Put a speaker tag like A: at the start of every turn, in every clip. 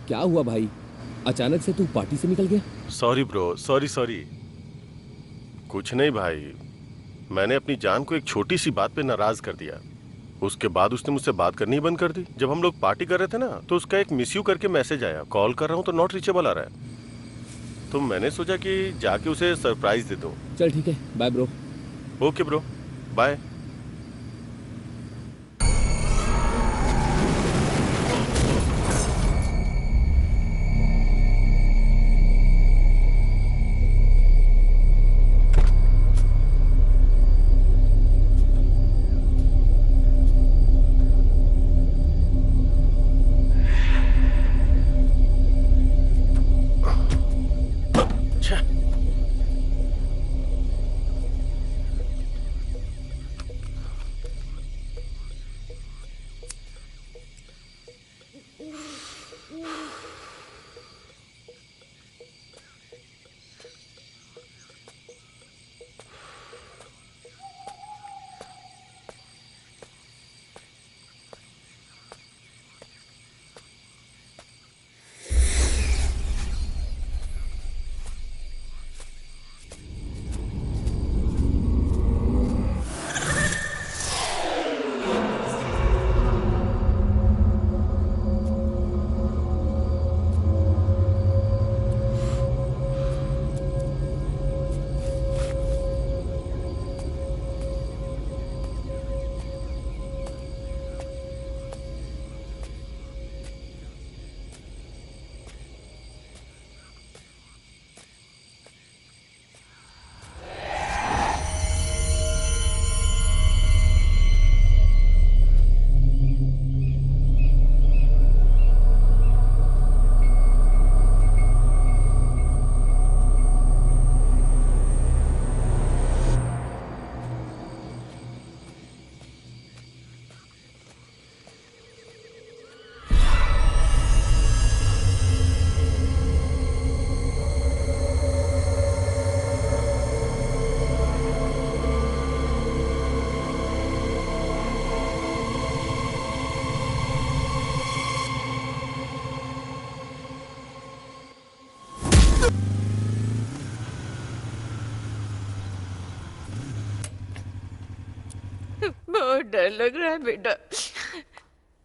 A: क्या हुआ भाई, अचानक से तू पार्टी से निकल गया?
B: Sorry bro, sorry sorry. कुछ नहीं भाई, मैंने अपनी जान को एक छोटी सी बात पे नाराज कर दिया। उसके बाद उसने मुझसे बात करनी ही बंद कर दी। जब हम लोग पार्टी कर रहे थे ना, तो उसका एक मिस यू करके मैसेज आया। कॉल कर रहा हूँ तो नॉट रीचेबल आ रहा है। तो मैंने सोचा कि जाके उसे सरप्राइज दे दूं।
A: चल ठीक है, bye bro.
B: Okay bro, bye.
C: बहुत डर लग रहा है बेटा।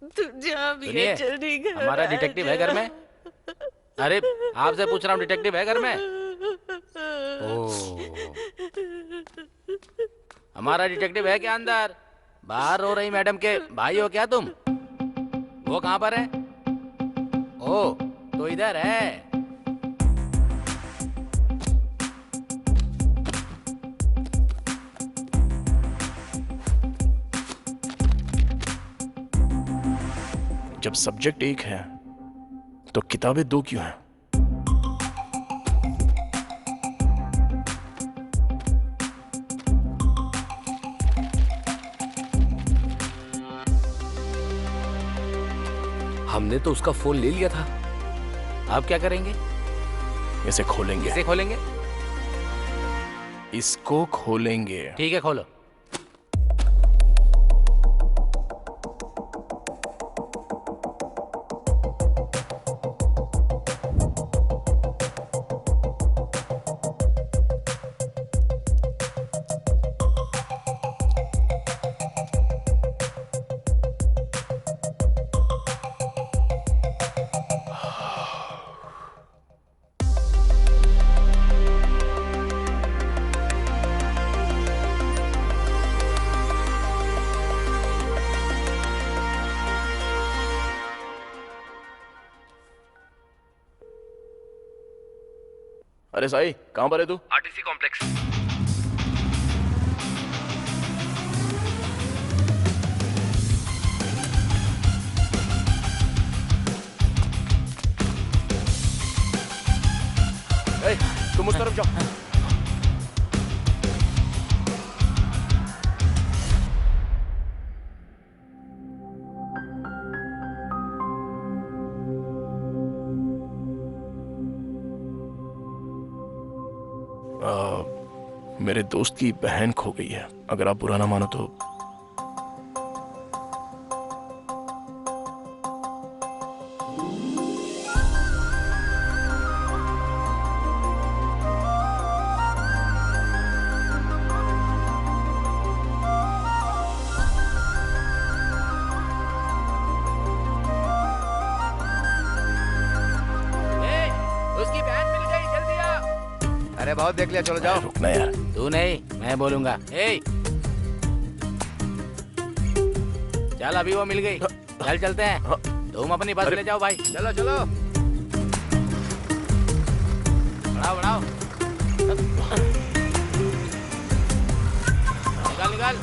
C: तू जहाँ भी है
D: सुनिए,
C: जल्दी घर
D: हमारा
C: आ
D: डिटेक्टिव
C: जा।
D: है घर में। अरे आपसे पूछ रहा हूँ, डिटेक्टिव है घर में? ओह, हमारा डिटेक्टिव है क्या अंदर? बाहर रो रही मैडम के भाई हो क्या तुम? वो कहाँ पर है? ओह, तो इधर है।
E: जब सब्जेक्ट एक है तो किताबें दो क्यों हैं?
D: हमने तो उसका फोन ले लिया था। आप क्या करेंगे?
E: इसे खोलेंगे।
D: इसे खोलेंगे?
E: इसको खोलेंगे।
D: ठीक है, खोलो।
E: अरे साई, कहां पर है तू?
F: RTC complex.
E: तुम उस तरफ जाओ। मेरे दोस्त की बहन खो गई है। अगर आप बुरा ना मानो तो
F: बहुत देख लिया, चलो जाओ।
E: रुकना यार।
D: तू नहीं, मैं बोलूंगा। ए चल, अभी वो मिल गई। चल चलते हैं। तुम अपनी बस ले जाओ भाई।
F: चलो चलो।
D: बढ़ाओ बढ़ाओ। निकाल निकाल।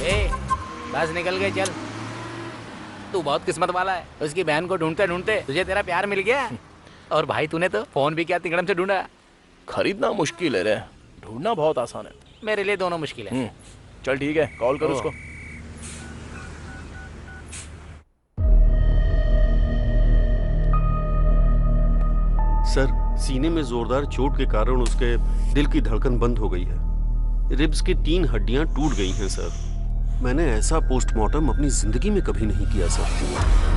D: ए बस निकल गई, चल। तू बहुत किस्मत वाला है, उसकी बहन को ढूंढते ढूंढते तुझे तेरा प्यार मिल गया। और भाई तूने तो फोन भी क्या तिंगड़म से ढूंढा।
E: खरीदना मुश्किल है रे, ढूंढना बहुत आसान है।
D: मेरे लिए दोनों मुश्किल है।
E: चल ठीक है, कॉल कर उसको।
G: सर, सीने में जोरदार चोट के कारण उसके दिल की धड़कन बंद हो गई है। रिब्स की 3 हड्डियां टूट गई हैं सर। मैंने ऐसा पोस्टमार्टम अपनी जिंदगी में कभी नहीं किया सर।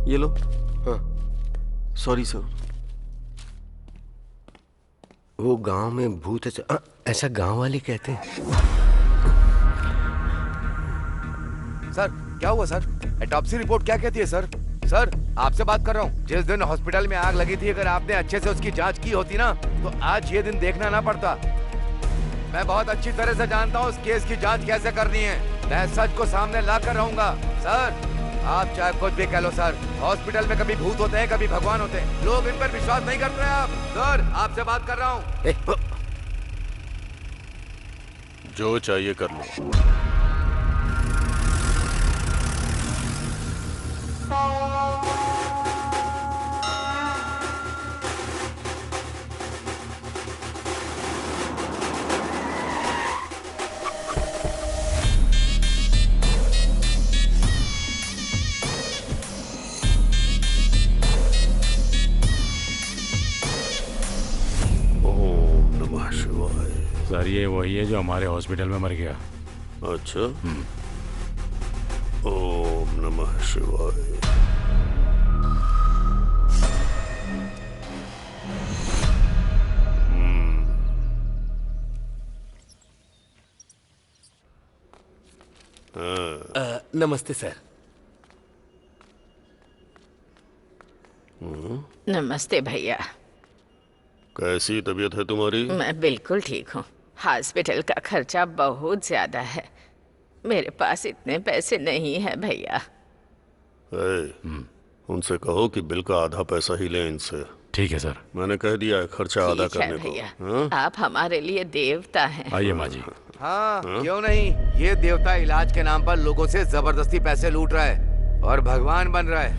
G: ये लो।
H: हाँ।
G: Sorry sir.
H: वो गांव में भूत है, ऐसा गांव वाले कहते हैं।
F: सर क्या हुआ सर? ऑटोप्सी रिपोर्ट क्या कहती है सर? सर आपसे बात कर रहा हूँ। जिस दिन हॉस्पिटल में आग लगी थी, अगर आपने अच्छे से उसकी जांच की होती ना, तो आज ये दिन देखना ना पड़ता। मैं बहुत अच्छी तरह से जानता हूँ उस केस की जांच कैसे करनी है। मैं सच को सामने ला कर रहूंगा। सर आप चाहे कुछ भी कह लो सर, हॉस्पिटल में कभी भूत होते हैं, कभी भगवान होते हैं। लोग इन पर विश्वास नहीं करते हैं। आप सर आपसे बात कर रहा हूँ।
B: जो चाहिए कर लो।
I: सर ये वही है जो हमारे हॉस्पिटल में मर गया।
G: अच्छा। ओम नमः शिवाय।
H: नमस्ते सर।
C: नमस्ते भैया।
G: कैसी तबीयत है तुम्हारी?
C: मैं बिल्कुल ठीक हूँ। हॉस्पिटल का खर्चा बहुत ज्यादा है, मेरे पास इतने पैसे नहीं है भैया।
G: उनसे कहो कि बिल का आधा पैसा ही लें इनसे।
I: ठीक है सर।
G: मैंने कह दिया है खर्चा आधा
C: ठीक है
G: करने
C: भैया,
G: को।
C: आप हमारे लिए देवता हैं।
I: आइए माँ जी।
F: हाँ क्यों नहीं। ये देवता इलाज के नाम पर लोगों से जबरदस्ती पैसे लूट रहा है और भगवान बन रहा है।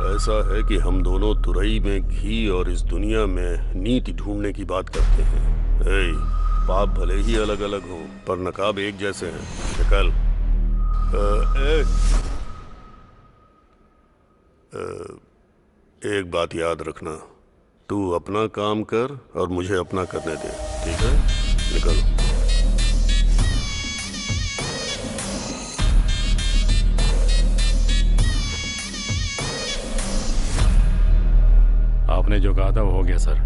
G: ऐसा है कि हम दोनों तुरई में घी और इस दुनिया में नीति ढूंढने की बात करते हैं। पाप भले ही अलग अलग हो, पर नकाब एक जैसे हैं। निकल। एक बात याद रखना, तू अपना काम कर और मुझे अपना करने दे, ठीक है? निकल।
I: आपने जो कहा था वो हो गया सर।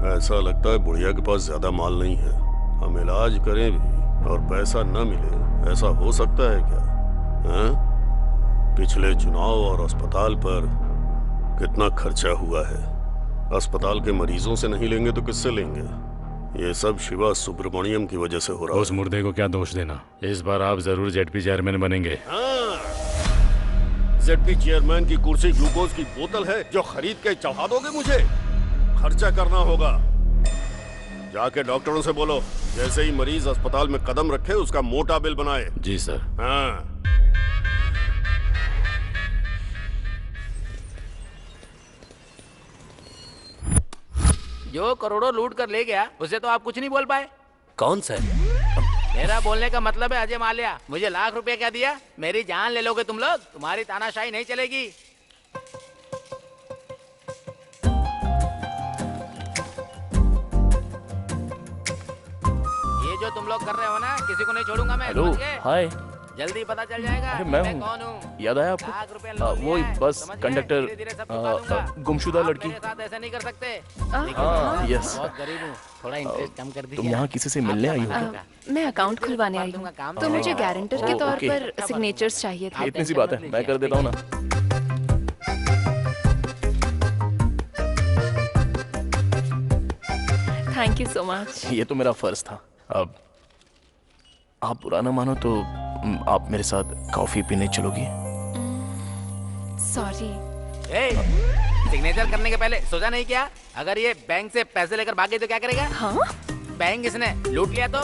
G: ऐसा लगता है बुढ़िया के पास ज्यादा माल नहीं है। हम इलाज करें भी और पैसा न मिले, ऐसा हो सकता है क्या? पिछले चुनाव और अस्पताल पर कितना खर्चा हुआ है। अस्पताल के मरीजों से नहीं लेंगे तो किससे लेंगे? ये सब शिवा सुब्रमण्यम की वजह से हो रहा है।
I: उस मुर्दे को क्या दोष देना? इस बार आप जरूर जेडपी चेयरमैन बनेंगे।
G: जेडपी चेयरमैन की कुर्सी ग्लूकोज की बोतल है जो खरीद के चढ़ा दोगे मुझे? खर्चा करना होगा। जाके डॉक्टरों से बोलो जैसे ही मरीज अस्पताल में कदम रखे उसका मोटा बिल बनाए।
I: जी सर।
G: हाँ।
D: जो करोड़ों लूट कर ले गया उसे तो आप कुछ नहीं बोल पाए।
H: कौन सर?
D: मेरा बोलने का मतलब है अजय माल्या। मुझे लाख रुपए क्या दिया? मेरी जान ले लोगे तुम लोग? तुम्हारी तानाशाही नहीं चलेगी। ये जो तुम लोग कर रहे हो ना, किसी को नहीं छोड़ूंगा मैं।
E: हेलो,
D: समझ गए?
E: हाय।
D: जल्दी पता चल जाएगा
E: अरे
D: कि
E: मैं
D: मैं
E: हूँ।
D: कौन हूँ।
E: याद आया आपको?
D: लाख रुपए लोन
E: वो
D: लिया है,
E: बस
D: समझ गए?
E: कंडक्टर,
D: धीरे-धीरे सब चुका दूंगा।
E: गुमशुदा
D: आप
E: लड़की।
D: मेरे साथ ऐसा नहीं कर सकते।
E: हाँ, यस।
D: बहुत गरीब हूँ, थोड़ा इंटरेस्ट कम कर दीजिए।
E: तुम यहाँ किसी से मिलने आई हो क्या?
J: मैं अकाउंट खुलवाने आई हूँ, तो मुझे गारंटर के तौर
E: ओके।
J: पर सिग्नेचर्स चाहिए थे।
E: इतनी सी बात है, मैं कर देता हूँ ना।
J: Thank you so much.
E: ये तो मेरा फर्ज था। अब आप बुरा ना मानो तो आप मेरे साथ कॉफी पीने चलोगी?
J: सॉरी।
D: सिग्नेचर करने के पहले सोचा नहीं क्या? अगर ये बैंक से पैसे लेकर भागे तो क्या करेगा?
J: हाँ?
D: बैंक इसने लूट लिया तो?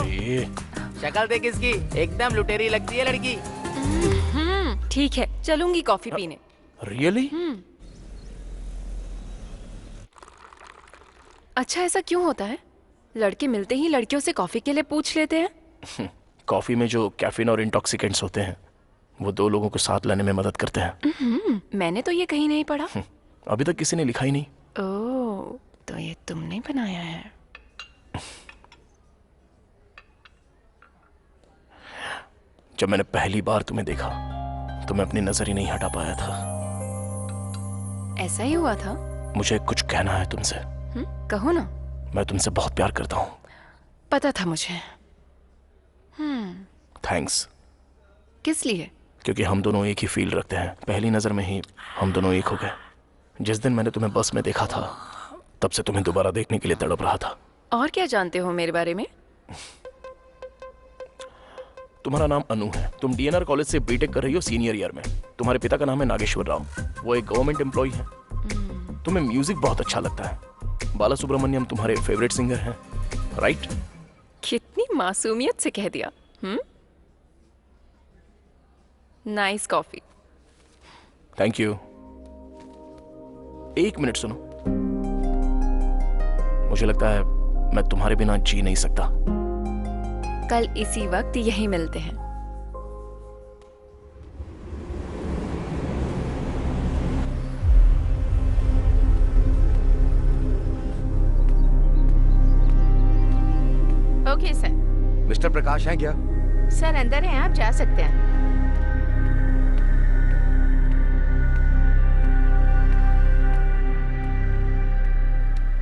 D: शक्ल देख इसकी, एकदम लुटेरी लगती है लड़की।
J: ठीक है, चलूंगी कॉफी पीने।
E: रियली?
J: अच्छा, ऐसा क्यों होता है? लड़के मिलते ही लड़कियों से कॉफी के लिए पूछ लेते हैं।
E: कॉफी में जो कैफीन और इंटॉक्सिकेंट्स होते हैं वो दो लोगों को साथ लाने में मदद करते हैं।
J: मैंने तो ये कहीं नहीं पढ़ा।
E: अभी तक किसी ने लिखा ही नहीं।
J: ओह, तो ये तुमने बनाया है।
E: जब मैंने पहली बार तुम्हें देखा तो मैं अपनी नजर ही नहीं हटा पाया था।
J: ऐसा ही हुआ था?
E: मुझे कुछ कहना है तुमसे।
J: कहो ना।
E: मैं तुमसे बहुत प्यार करता हूँ।
J: पता था मुझे।
E: थैंक्स।
J: किस लिए?
E: क्योंकि हम दोनों एक ही फील रखते हैं। पहली नजर में ही हम दोनों एक हो गए। जिस दिन मैंने तुम्हें बस में देखा था तब से तुम्हें दोबारा देखने के लिए तड़प रहा था।
J: और क्या जानते हो मेरे बारे में?
E: तुम्हारा नाम अनु है। तुम डीएनआर कॉलेज से बीटेक कर रही हो सीनियर ईयर में। तुम्हारे पिता का नाम है नागेश्वर राव। वो एक गवर्नमेंट एम्प्लॉय है। तुम्हें म्यूजिक बहुत अच्छा लगता है। बाला सुब्रमण्यम तुम्हारे फेवरेट सिंगर हैं, राइट?
J: कितनी मासूमियत से कह दिया। Nice coffee.
E: Thank you. एक मिनट सुनो। मुझे लगता है मैं तुम्हारे बिना जी नहीं सकता।
J: कल इसी वक्त यहीं मिलते हैं।
C: Okay sir.
F: मिस्टर प्रकाश हैं क्या?
C: सर अंदर हैं, आप जा सकते हैं।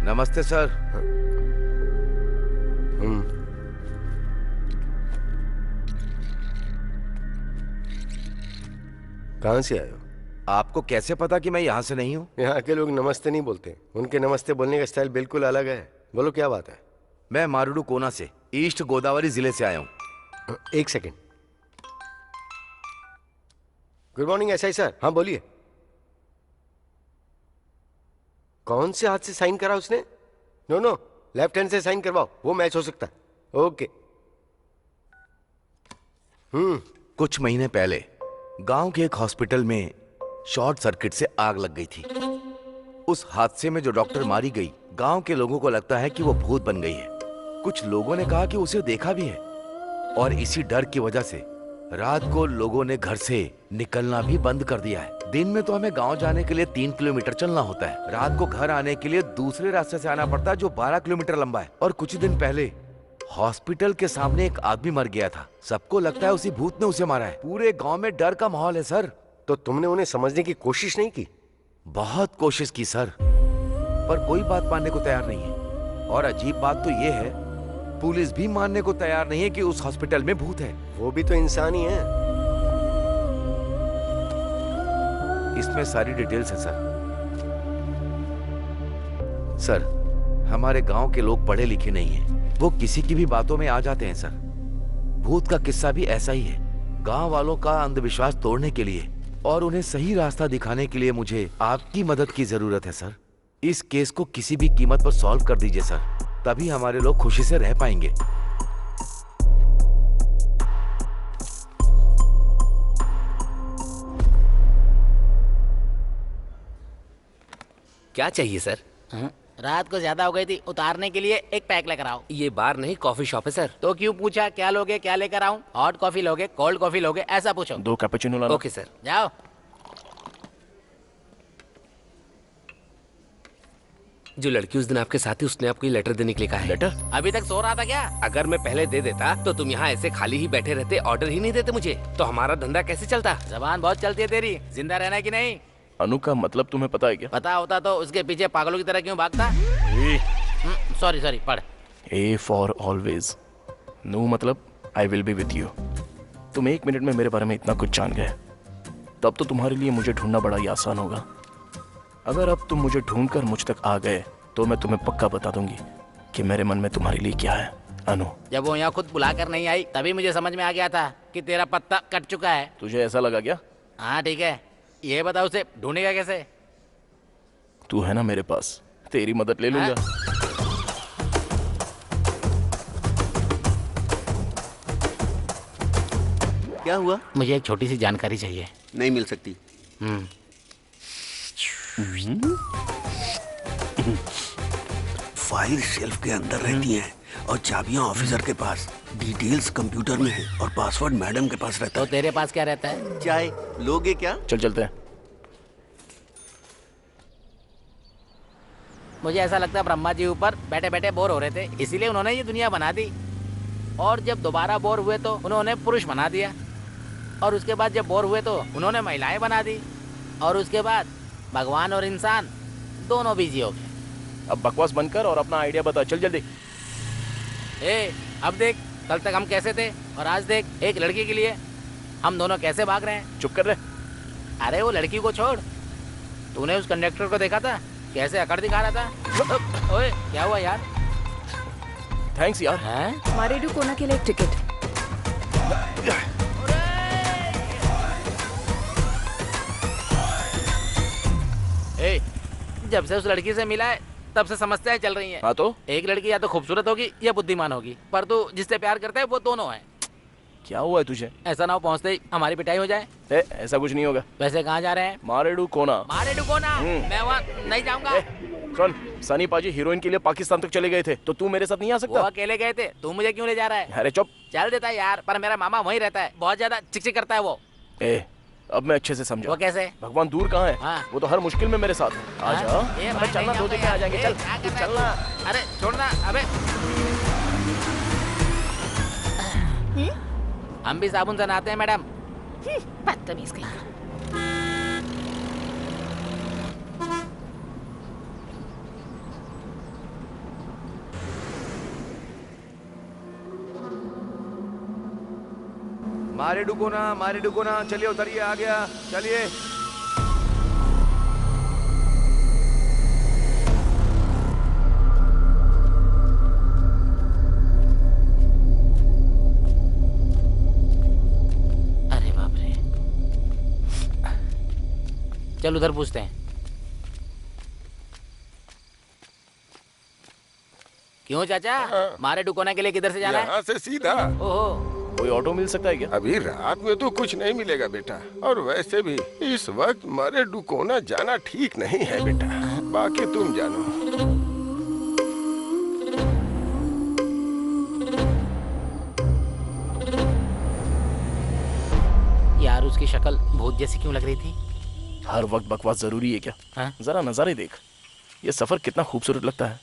F: नमस्ते सर।
H: कहाँ से आए हो?
F: आपको कैसे पता कि मैं यहाँ से नहीं हूँ?
H: यहाँ के लोग नमस्ते नहीं बोलते। उनके नमस्ते बोलने का स्टाइल बिल्कुल अलग है। बोलो क्या बात है?
F: मैं मारुडू कोना से, ईस्ट गोदावरी जिले से आया हूँ।
H: एक second. Good morning SI sir. हाँ बोलिए। कौन से हाथ से साइन करा उसने? नो, लेफ्ट हैंड से साइन करवाओ, वो मैच हो सकता है। ओके।
F: कुछ महीने पहले गांव के एक हॉस्पिटल में शॉर्ट सर्किट से आग लग गई थी। उस हादसे में जो डॉक्टर मारी गई, गांव के लोगों को लगता है कि वो भूत बन गई है। कुछ लोगों ने कहा कि उसे देखा भी है, और इसी डर की वजह से रात को लोगों ने घर से निकलना भी बंद कर दिया है। दिन में तो हमें गांव जाने के लिए 3 किलोमीटर चलना होता है। रात को घर आने के लिए दूसरे रास्ते से आना पड़ता है जो 12 किलोमीटर लंबा है। और कुछ दिन पहले हॉस्पिटल के सामने एक आदमी मर गया था। सबको लगता है उसी भूत ने उसे मारा है। पूरे गांव में डर का माहौल है सर।
H: तो तुमने उन्हें समझने की कोशिश नहीं की?
F: बहुत कोशिश की सर, पर कोई बात मानने को तैयार नहीं है। और अजीब बात तो ये है, पुलिस भी मानने को तैयार नहीं है कि उस हॉस्पिटल में भूत है।
H: वो भी तो इंसान ही है।
F: इसमें सारी डिटेल्स है सर। सर, हमारे गांव के लोग पढ़े लिखे नहीं हैं। वो किसी की भी बातों में आ जाते हैं सर। भूत का किस्सा भी ऐसा ही है। गांव वालों का अंधविश्वास तोड़ने के लिए और उन्हें सही रास्ता दिखाने के लिए मुझे आपकी मदद की जरूरत है सर। इस केस को किसी भी कीमत पर सॉल्व कर दीजिए सर, तभी हमारे लोग खुशी से रह पाएंगे।
K: क्या चाहिए सर?
D: रात को ज्यादा हो गई थी, उतारने के लिए एक पैक लेकर आओ।
K: ये बार नहीं, कॉफी शॉप है सर।
D: तो क्यों पूछा क्या लोगे, क्या लेकर आऊं? हॉट कॉफी लोगे, कोल्ड कॉफी लोगे, ऐसा पूछो।
E: 2 कैपुचिनो लाना।
K: Okay sir.
D: जाओ।
K: जो लड़की उस दिन आपके साथ थी उसने आपको ये लेटर देने के लिए कहा है।
E: लेटर?
D: अभी तक सो रहा था क्या?
K: अगर मैं पहले दे देता तो तुम यहाँ ऐसे खाली ही बैठे रहते, ऑर्डर ही नहीं देते मुझे, तो हमारा धंधा कैसे चलता?
D: जबान बहुत चलती है तेरी, जिंदा रहना है कि नहीं?
E: अनु का मतलब तुम्हें पता है क्या?
D: पता होता तो उसके पीछे पागलों की तरह क्यों भागता? सॉरी सॉरी, पढ़।
E: A for always. नो मतलब I will be with you. तुम 1 मिनट में मेरे बारे में इतना कुछ जान गए, तब तो तुम्हारे लिए मुझे ढूंढना बड़ा ही आसान होगा। अगर अब तुम मुझे ढूंढकर मुझ तक आ गए तो मैं तुम्हें पक्का बता दूंगी कि मेरे मन में तुम्हारे लिए क्या है। अनु,
D: जब वो यहाँ खुद बुलाकर नहीं आई तभी मुझे समझ में आ गया था कि तेरा पत्ता कट चुका है।
E: तुझे ऐसा लगा क्या?
D: हाँ ठीक है, ये बताओ उसे ढूंढेगा कैसे?
E: तू है ना मेरे पास, तेरी मदद ले लूंगा।
G: क्या हुआ?
D: मुझे एक छोटी सी जानकारी चाहिए।
G: नहीं मिल सकती। फाइल शेल्फ के अंदर रहती हैं और चाबियां ऑफिसर के पास, डिटेल्स कंप्यूटर में है और पासवर्ड मैडम के पास रहता
D: तो
G: है।
D: तेरे पास क्या रहता है?
G: चाय लोगे क्या?
E: चल चलते हैं।
D: मुझे ऐसा लगता है ब्रह्मा जी ऊपर बैठे बैठे बोर हो रहे थे, इसीलिए उन्होंने ये दुनिया बना दी। और जब दोबारा बोर हुए तो उन्होंने पुरुष बना दिया, और उसके बाद जब बोर हुए तो उन्होंने महिलाएं बना दी, और उसके बाद भगवान और इंसान दोनों बिजी हो गए।
E: अब बकवास बनकर और अपना आइडिया बता, चल जल्दी।
D: अब देख, कल तक हम कैसे थे और आज देख, एक लड़की के लिए हम दोनों कैसे भाग रहे हैं।
E: चुप कर रहे।
D: अरे वो लड़की को छोड़, तूने उस कंडक्टर को देखा था कैसे अकड़ दिखा रहा था? ओए क्या हुआ यार?
E: थैंक्स यार।
J: मारेडू कोना के लिए एक टिकट।
D: जब से उस लड़की से मिला है तब से समस्याएं चल रही हैं।
E: हाँ तो?
D: एक लड़की या तो खूबसूरत होगी या बुद्धिमान होगी, पर तू जिससे प्यार करता है वो दोनों है।
E: क्या हुआ है तुझे?
D: ऐसा ना हो पहुँचते ही हमारी पिटाई हो जाए।
E: ऐसा कुछ नहीं होगा।
D: वैसे कहाँ जा रहे हैं?
E: मारेडू कोना।
D: मारेडू कोना? मैं वहाँ नहीं जाऊँगा।
E: सुन, सनी पाजी हीरोइन के लिए पाकिस्तान तक चले गए थे, तो तू मेरे साथ नहीं आ सकता?
D: वो अकेले गए थे, तू मुझे क्यों ले जा रहा है?
E: अरे चुप।
D: चल देता है यार, पर मेरा मामा वहीं रहता है, बहुत ज्यादा चिकचिक करता है वो।
E: अब मैं अच्छे से समझा।
D: वो कैसे?
E: भगवान दूर कहाँ है? वो तो हर मुश्किल में मेरे साथ है। आजा। अबे चलना, दो दिन में आ जाएंगे। चल चलना।
D: अरे छोड़ना। अबे हम भी साबुन से नहाते हैं मैडम।
C: बदतमीज कहीं।
F: मारे डुकोना, चलिए उतरिए, आ गया, चलिए।
D: अरे बाप रे, चल उधर पूछते हैं। क्यों चाचा? मारे डुकोना के लिए किधर से जाना है?
L: यहाँ से सीधा।
D: ओहो,
E: कोई ऑटो मिल सकता है क्या?
L: अभी रात में तो कुछ नहीं मिलेगा बेटा, और वैसे भी इस वक्त मारे डुकोना जाना ठीक नहीं है बेटा, बाकी तुम जानो।
D: यार उसकी शक्ल भूत जैसी क्यों लग रही थी?
E: हर वक्त बकवास जरूरी है क्या? जरा नजारे देख, ये सफर कितना खूबसूरत लगता है,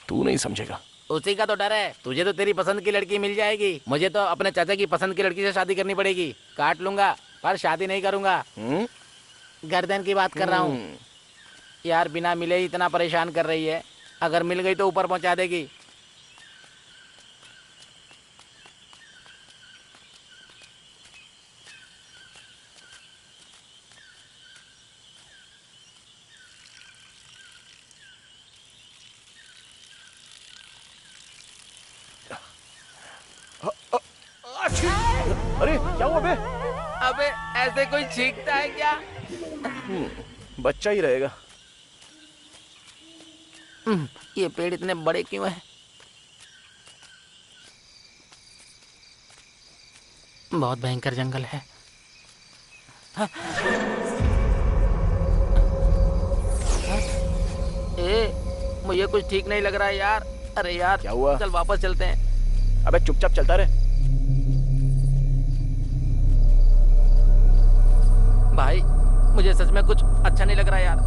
E: तू नहीं समझेगा।
D: उसी का तो डर है, तुझे तो तेरी पसंद की लड़की मिल जाएगी, मुझे तो अपने चाचा की पसंद की लड़की से शादी करनी पड़ेगी। काट लूंगा पर शादी नहीं करूंगा। गर्दन की बात कर रहा हूँ यार, बिना मिले ही इतना परेशान कर रही है, अगर मिल गई तो ऊपर पहुंचा देगी।
E: अरे क्या हुआ बे?
D: अबे ऐसे कोई छींकता है क्या?
E: बच्चा ही रहेगा।
D: ये पेड़ इतने बड़े क्यों हैं? बहुत भयंकर जंगल है। मुझे कुछ ठीक नहीं लग रहा है यार। अरे यार
E: क्या हुआ?
D: चल वापस चलते हैं।
E: अबे चुपचाप चलता रहे।
D: भाई मुझे सच में कुछ अच्छा नहीं लग रहा यार।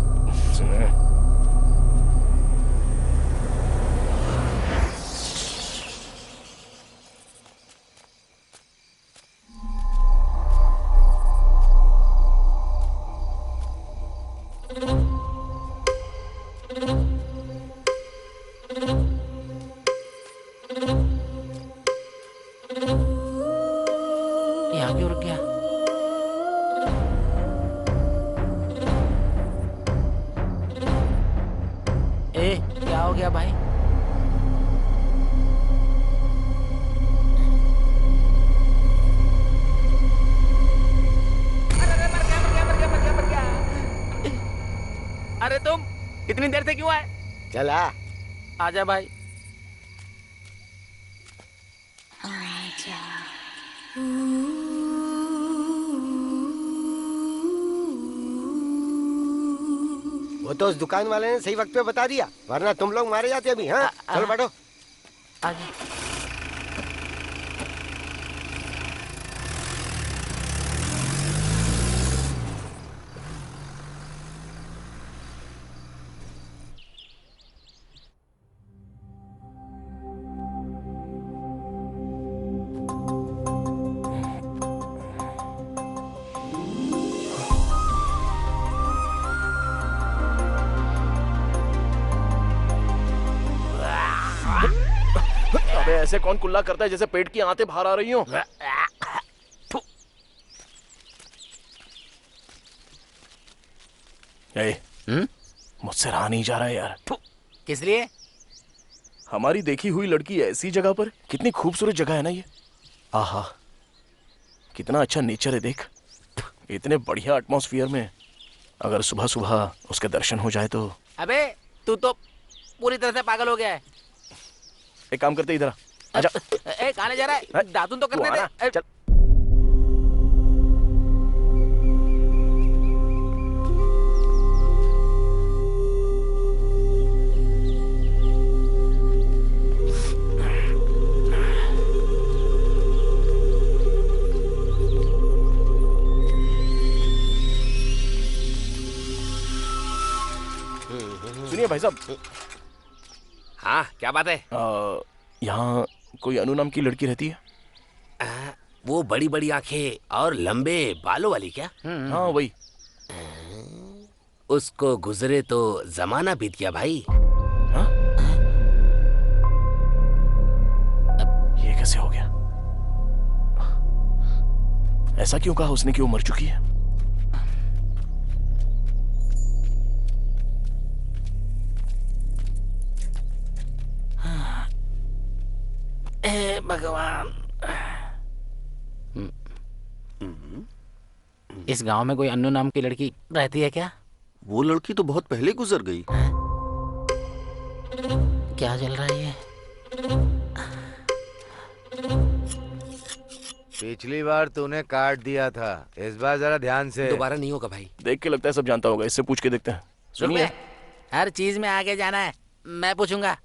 D: यहाँ क्यों रुक गया? ए, क्या हो गया भाई? अरे तुम इतनी देर से क्यों आए?
H: चला
D: आजा भाई।
H: वो तो उस दुकान वाले ने सही वक्त पे बता दिया, वरना तुम लोग मारे जाते अभी। हाँ चलो बैठो।
D: आजा।
E: अबे ऐसे कौन कुल्ला करता है जैसे पेट की आंतें बाहर आ रही हो? मुझसे रहा नहीं जा रहा है यार।
D: किस लिए?
E: हमारी देखी हुई लड़की ऐसी जगह पर, कितनी खूबसूरत जगह है ना ये। आहा, कितना अच्छा नेचर है देख। इतने बढ़िया एटमॉस्फेयर में अगर सुबह सुबह उसके दर्शन हो जाए तो।
D: अबे तू तो पूरी तरह से पागल हो गया है।
E: एक काम करते इधर आजा।
D: ए, कहां ले जा रहा है? दातुन तो करने दे।
E: चल। सुनिए भाई साहब।
K: हाँ क्या बात है?
E: यहाँ कोई अनु नाम की लड़की रहती है?
K: वो बड़ी बड़ी आंखें और लंबे बालों वाली क्या?
E: हाँ वही।
K: उसको गुजरे तो जमाना बीत गया भाई।
E: हाँ? ये कैसे हो गया? ऐसा क्यों कहा उसने कि वो मर चुकी है?
D: भगवान, इस गांव में कोई अन्नू नाम की लड़की रहती है क्या?
G: वो लड़की तो बहुत पहले गुजर गई।
D: क्या चल रहा है ये?
F: पिछली बार तूने काट दिया था, इस बार जरा ध्यान से।
K: दोबारा नहीं होगा भाई।
E: देख के लगता है सब जानता होगा, इससे पूछ के देखते हैं। सुनिए,
D: हर चीज में आगे जाना है, मैं पूछूंगा।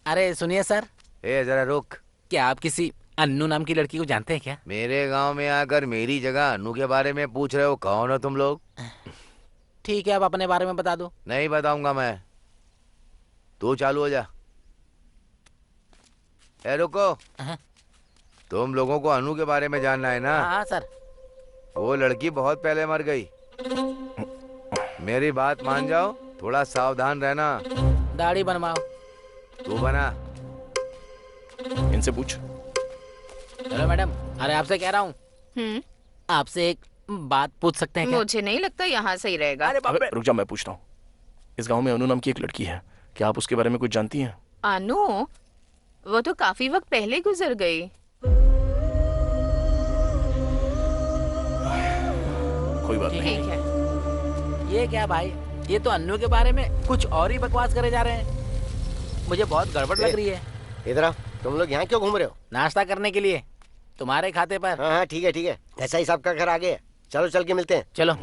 D: अरे सुनिए सर।
F: जरा रुक।
D: क्या आप किसी अन्नू नाम की लड़की को जानते हैं क्या?
F: मेरे गांव में आकर मेरी जगह अन्नू के बारे में पूछ रहे हो? कौन हो तुम लोग?
D: ठीक है, आप अपने बारे में बता दो।
F: नहीं बताऊंगा मैं, तू चालू हो जा। रुको। तुम लोगों को अनु के बारे में जानना है ना?
D: हाँ सर।
F: वो लड़की बहुत पहले मर गई। मेरी बात मान जाओ, थोड़ा सावधान रहना।
D: दाढ़ी बनवाओ।
F: तू बना।
E: इनसे पूछ।
D: हेलो मैडम, अरे आपसे कह रहा हूँ, आपसे एक बात पूछ सकते हैं क्या?
C: मुझे नहीं लगता यहाँ सही रहेगा।
E: अबे रुक जा, मैं पूछता हूँ। इस गांव में अनु नाम की एक लड़की है, क्या आप उसके बारे में कुछ जानती हैं?
C: अनु? वो तो काफी वक्त पहले गुजर गई।
E: कोई बात नहीं।
C: ठीक है।
D: ये क्या भाई, ये तो अन्नू के बारे में कुछ और ही बकवास करे जा रहे हैं। मुझे बहुत गड़बड़ लग रही है।
H: इधर आओ। तुम लोग यहाँ क्यों घूम रहे हो?
D: नाश्ता करने के लिए, तुम्हारे खाते पर।
H: हाँ हाँ ठीक है ठीक है, ऐसा ही सबका घर आगे है। चलो चल के मिलते हैं।
D: चलो।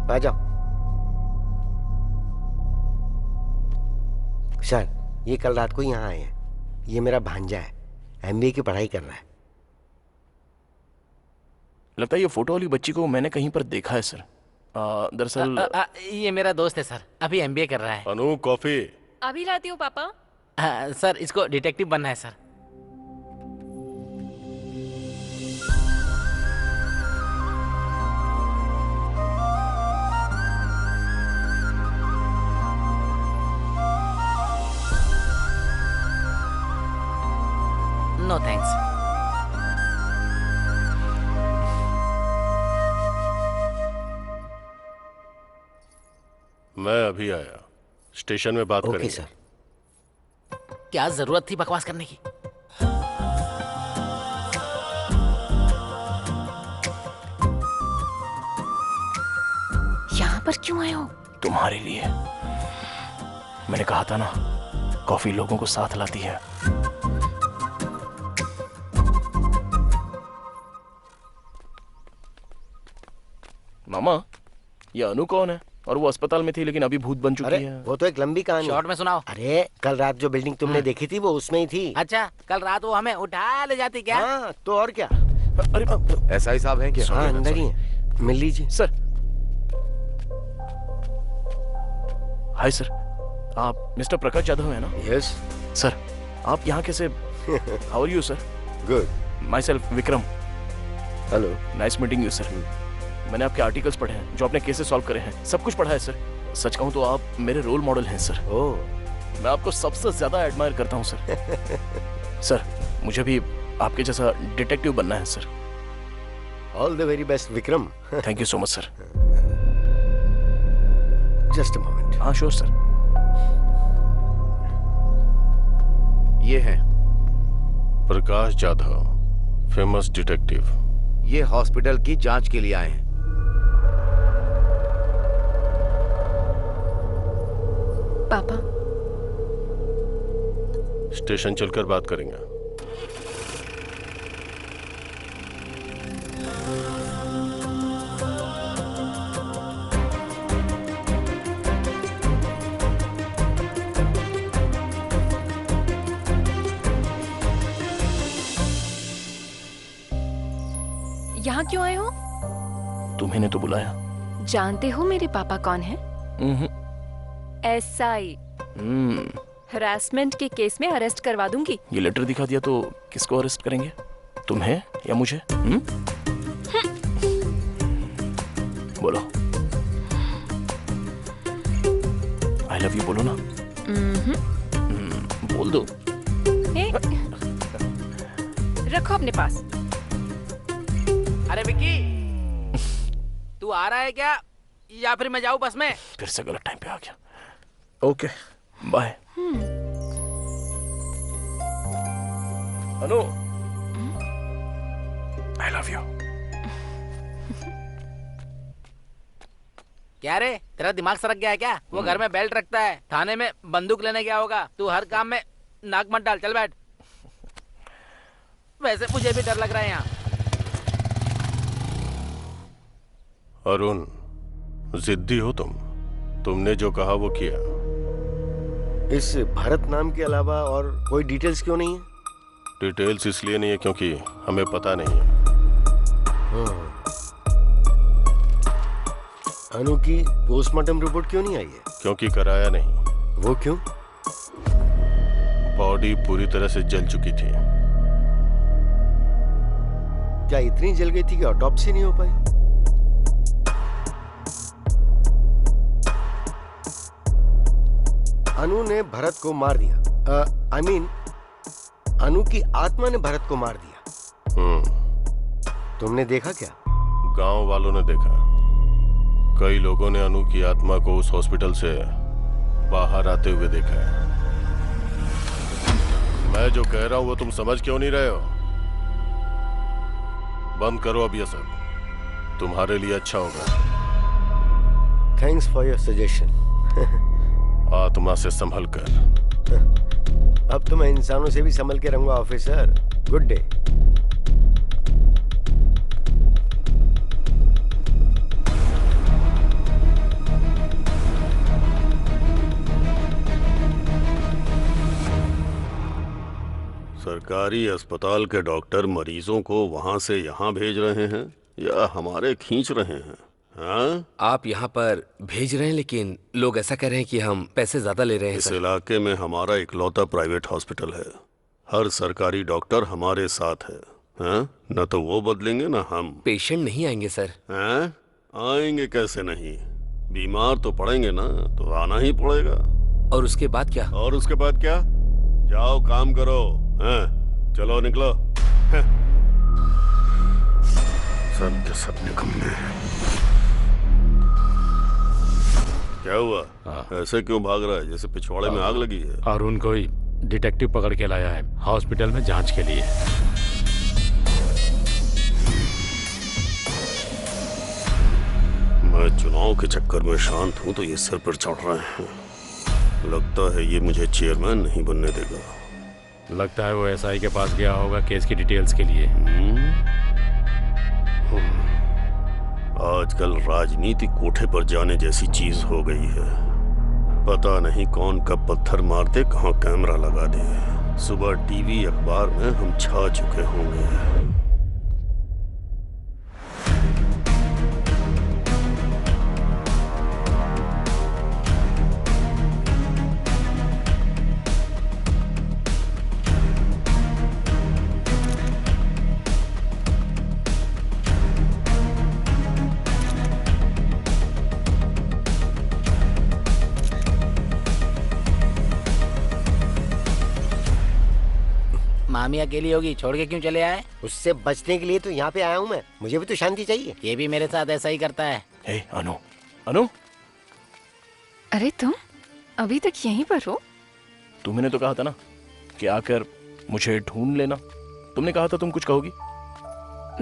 H: आ जाओ। शायद ये कल रात को यहाँ आए हैं। ये मेरा भांजा है, एमबीए की पढ़ाई कर रहा है।
E: लगता है ये फोटो वाली बच्ची को मैंने कहीं पर देखा है सर। दरअसल
D: ये मेरा दोस्त है सर, अभी एमबीए कर रहा है।
B: अनु कॉफी।
J: अभी लाती हूँ पापा।
D: सर इसको डिटेक्टिव बनना है सर। No thanks.
B: मैं अभी आया, स्टेशन में बात करेंगे।
H: सर।
D: क्या जरूरत थी बकवास करने की?
J: यहाँ पर क्यों आए हो?
E: तुम्हारे लिए। मैंने कहा था ना, कॉफी लोगों को साथ लाती है। मामा, ये अनु कौन है? और वो अस्पताल में थी लेकिन अभी भूत बन चुकी है।
H: वो तो एक लंबी कहानी।
D: शॉर्ट में सुनाओ।
H: अरे कल रात जो बिल्डिंग तुमने देखी थी वो उसमें ही थी।
D: अच्छा, कल रात वो हमें उठा ले जाती क्या?
H: हाँ, तो और क्या।
E: अरे
F: एसआई साहब हैं क्या?
H: हाँ, अंदर ही है, मिल लीजिए।
E: सर। हाय सर, आप मिस्टर प्रकाश जाधव है ना?
H: Yes
E: sir. आप यहाँ कैसे? How are you sir?
H: Good.
E: Myself Vikram.
H: Hello.
E: Nice meeting you sir. मैंने आपके आर्टिकल्स पढ़े हैं, जो आपने केसेस सॉल्व करे हैं, सब कुछ पढ़ा है सर। सच कहूँ तो आप मेरे रोल मॉडल हैं सर।
H: ओह।
E: मैं आपको सबसे ज्यादा एडमायर करता हूँ सर। सर, मुझे भी आपके जैसा डिटेक्टिव बनना है sir.
H: All the very best Vikram.
E: Thank you so much sir.
H: Just a moment.
E: हाँ श्योर सर।
F: ये है
B: प्रकाश जाधव, फेमस डिटेक्टिव।
F: ये हॉस्पिटल की जांच के लिए आए हैं।
J: पापा।
B: स्टेशन चलकर बात करेंगे।
J: यहाँ क्यों आए हो?
E: तुम्हें ने तो बुलाया।
J: जानते हो मेरे पापा कौन है? एसआई। हरासमेंट के केस में अरेस्ट करवा दूंगी।
E: ये लेटर दिखा दिया तो किसको अरेस्ट करेंगे? तुम्हें या मुझे? बोलो। आई लव यू बोलो ना। बोल दो।
J: रखो अपने पास।
D: अरे विक्की, तू आ रहा है क्या या फिर मैं जाऊं बस में?
E: फिर से गलत टाइम पे आ गया। Okay, bye. Anu, I love you.
D: क्या रे, तेरा दिमाग सरक गया है क्या? वो घर में बेल्ट रखता है, थाने में बंदूक लेने गया होगा। तू हर काम में नाक मत डाल, चल बैठ। वैसे मुझे भी डर लग रहा है यहाँ।
B: अरुण, जिद्दी हो तुम। तुमने जो कहा वो किया।
H: इस भरत नाम के अलावा और कोई डिटेल्स क्यों नहीं है?
B: डिटेल्स इसलिए नहीं है क्योंकि हमें पता नहीं है।
H: अनु की पोस्टमार्टम रिपोर्ट क्यों नहीं आई है?
B: क्योंकि कराया नहीं।
H: वो क्यों?
B: बॉडी पूरी तरह से जल चुकी थी।
H: क्या इतनी जल गई थी कि ऑटोप्सी नहीं हो पाई? अनु ने भरत को मार दिया। आई मीन अनु की आत्मा ने भरत को मार दिया। तुमने देखा क्या?
B: गांव वालों ने देखा। कई लोगों ने अनु की आत्मा को उस हॉस्पिटल से बाहर आते हुए देखा है। मैं जो कह रहा हूं वो तुम समझ क्यों नहीं रहे हो? बंद करो अब ये सब, तुम्हारे लिए अच्छा होगा।
H: Thanks for your suggestion.
B: आत्मा से संभल कर।
H: अब तो मैं इंसानों से भी संभल के रहूंगा ऑफिसर। Good day.
G: सरकारी अस्पताल के डॉक्टर मरीजों को वहां से यहाँ भेज रहे हैं या हमारे खींच रहे हैं? हाँ?
K: आप यहाँ पर भेज रहे हैं, लेकिन लोग ऐसा कह रहे हैं कि हम पैसे ज्यादा ले रहे हैं।
G: इस
K: सर,
G: इलाके में हमारा इकलौता प्राइवेट हॉस्पिटल है। हर सरकारी डॉक्टर हमारे साथ है। हाँ? न तो वो बदलेंगे न हम।
K: पेशेंट नहीं आएंगे सर।
G: हाँ? आएंगे कैसे नहीं? बीमार तो पड़ेंगे ना, तो आना ही पड़ेगा।
K: और उसके बाद क्या?
G: और उसके बाद क्या? जाओ काम करो। हाँ? चलो निकलो। हाँ? सब के सब निकम्मे हैं। क्या हुआ? ऐसे क्यों भाग रहा है जैसे पिछवाड़े में आग लगी है?
I: अरुण को ही डिटेक्टिव पकड़ के लाया है हॉस्पिटल में जांच के लिए।
G: मैं चुनाव के चक्कर में शांत हूं तो ये सिर पर चढ़ रहे हैं। लगता है ये मुझे चेयरमैन नहीं बनने देगा।
I: लगता है वो एसआई के पास गया होगा केस की डिटेल्स के लिए।
G: आजकल राजनीति कोठे पर जाने जैसी चीज हो गई है। पता नहीं कौन कब पत्थर मार दे, कहाँ कैमरा लगा दे। सुबह टीवी अखबार में हम छा चुके होंगे।
D: मामी अकेली होगी, छोड़ के क्यों चले आए?
H: उससे बचने के लिए तो यहाँ पे आया हूँ मैं। मुझे भी तो शांति चाहिए।
D: ये भी मेरे साथ ऐसा ही करता है।
E: हे अनु, अनु,
J: अरे तुम अभी तक यहीं पर हो?
E: तुमने तो कहा था ना कि आकर मुझे ढूंढ लेना। तुमने कहा था तुम कुछ कहोगी।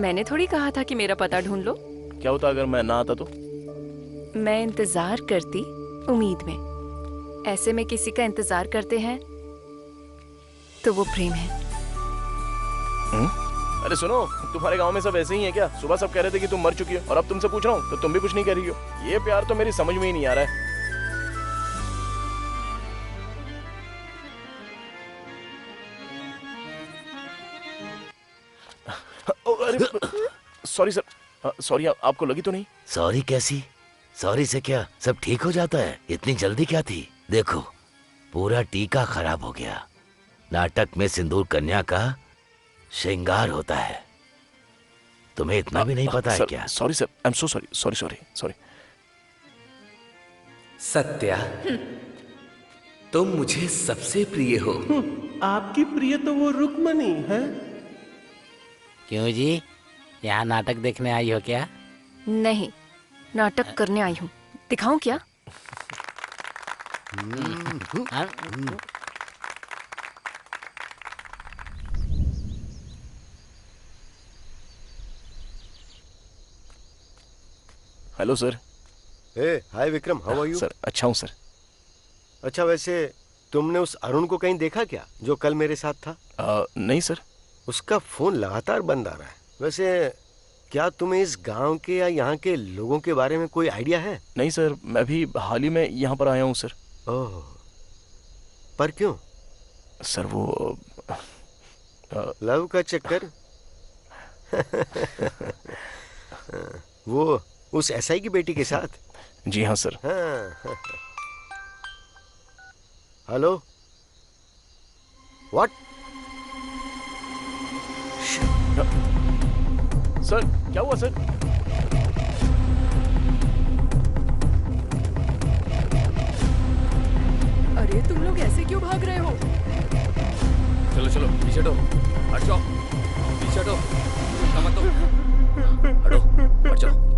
J: मैंने थोड़ी कहा था कि मेरा पता ढूंढ लो।
E: क्या होता अगर मैं ना आता तो?
J: मैं इंतजार करती उम्मीद में। ऐसे में किसी का इंतजार करते हैं तो वो प्रेम है।
E: अरे सुनो, तुम्हारे गांव में सब ऐसे ही है क्या? सुबह सब कह रहे थे कि तुम मर चुकी हो और अब तुमसे पूछ रहा हूँ तो तुम भी कुछ नहीं कह रही हो। ये प्यार तो मेरी समझ में ही नहीं आ रहा है। Sorry sir, sorry. आपको लगी तो नहीं?
M: सॉरी कैसी? सॉरी से क्या सब ठीक हो जाता है? इतनी जल्दी क्या थी? देखो पूरा टीका खराब हो गया। नाटक में सिंदूर कन्या का श्रृंगार होता है। तुम्हें इतना भी नहीं पता है क्या?
E: Sorry sir, I am so sorry. Sorry sorry sorry.
K: Satya, तुम मुझे सबसे प्रिय हो।
N: आपकी प्रिय तो वो रुक्मणी है।
D: क्यों जी, यहाँ नाटक देखने आई हो क्या?
J: नहीं, नाटक करने आई हूँ। दिखाऊं क्या?
E: Hello sir.
H: Hi Vikram, how are you?
E: Sir अच्छा हूँ सर।
H: अच्छा, वैसे तुमने उस अरुण को कहीं देखा क्या जो कल मेरे साथ था?
E: नहीं सर।
H: उसका फोन लगातार बंद आ रहा है। वैसे क्या तुम्हें इस गांव के या यहाँ के लोगों के बारे में कोई आइडिया है?
E: नहीं सर, मैं भी हाल ही में यहाँ पर आया हूँ सर।
H: ओह, पर क्यों?
E: सर वो
H: लव का चक्कर? वो उस एसआई की बेटी के साथ?
E: जी हाँ सर।
H: हाँ। Hello, what?
E: सर क्या हुआ सर?
J: अरे तुम लोग ऐसे क्यों भाग रहे हो?
K: चलो चलो पीछे हटो, हट जाओ, पीछे हटो, मत दो, हटो, हट जाओ।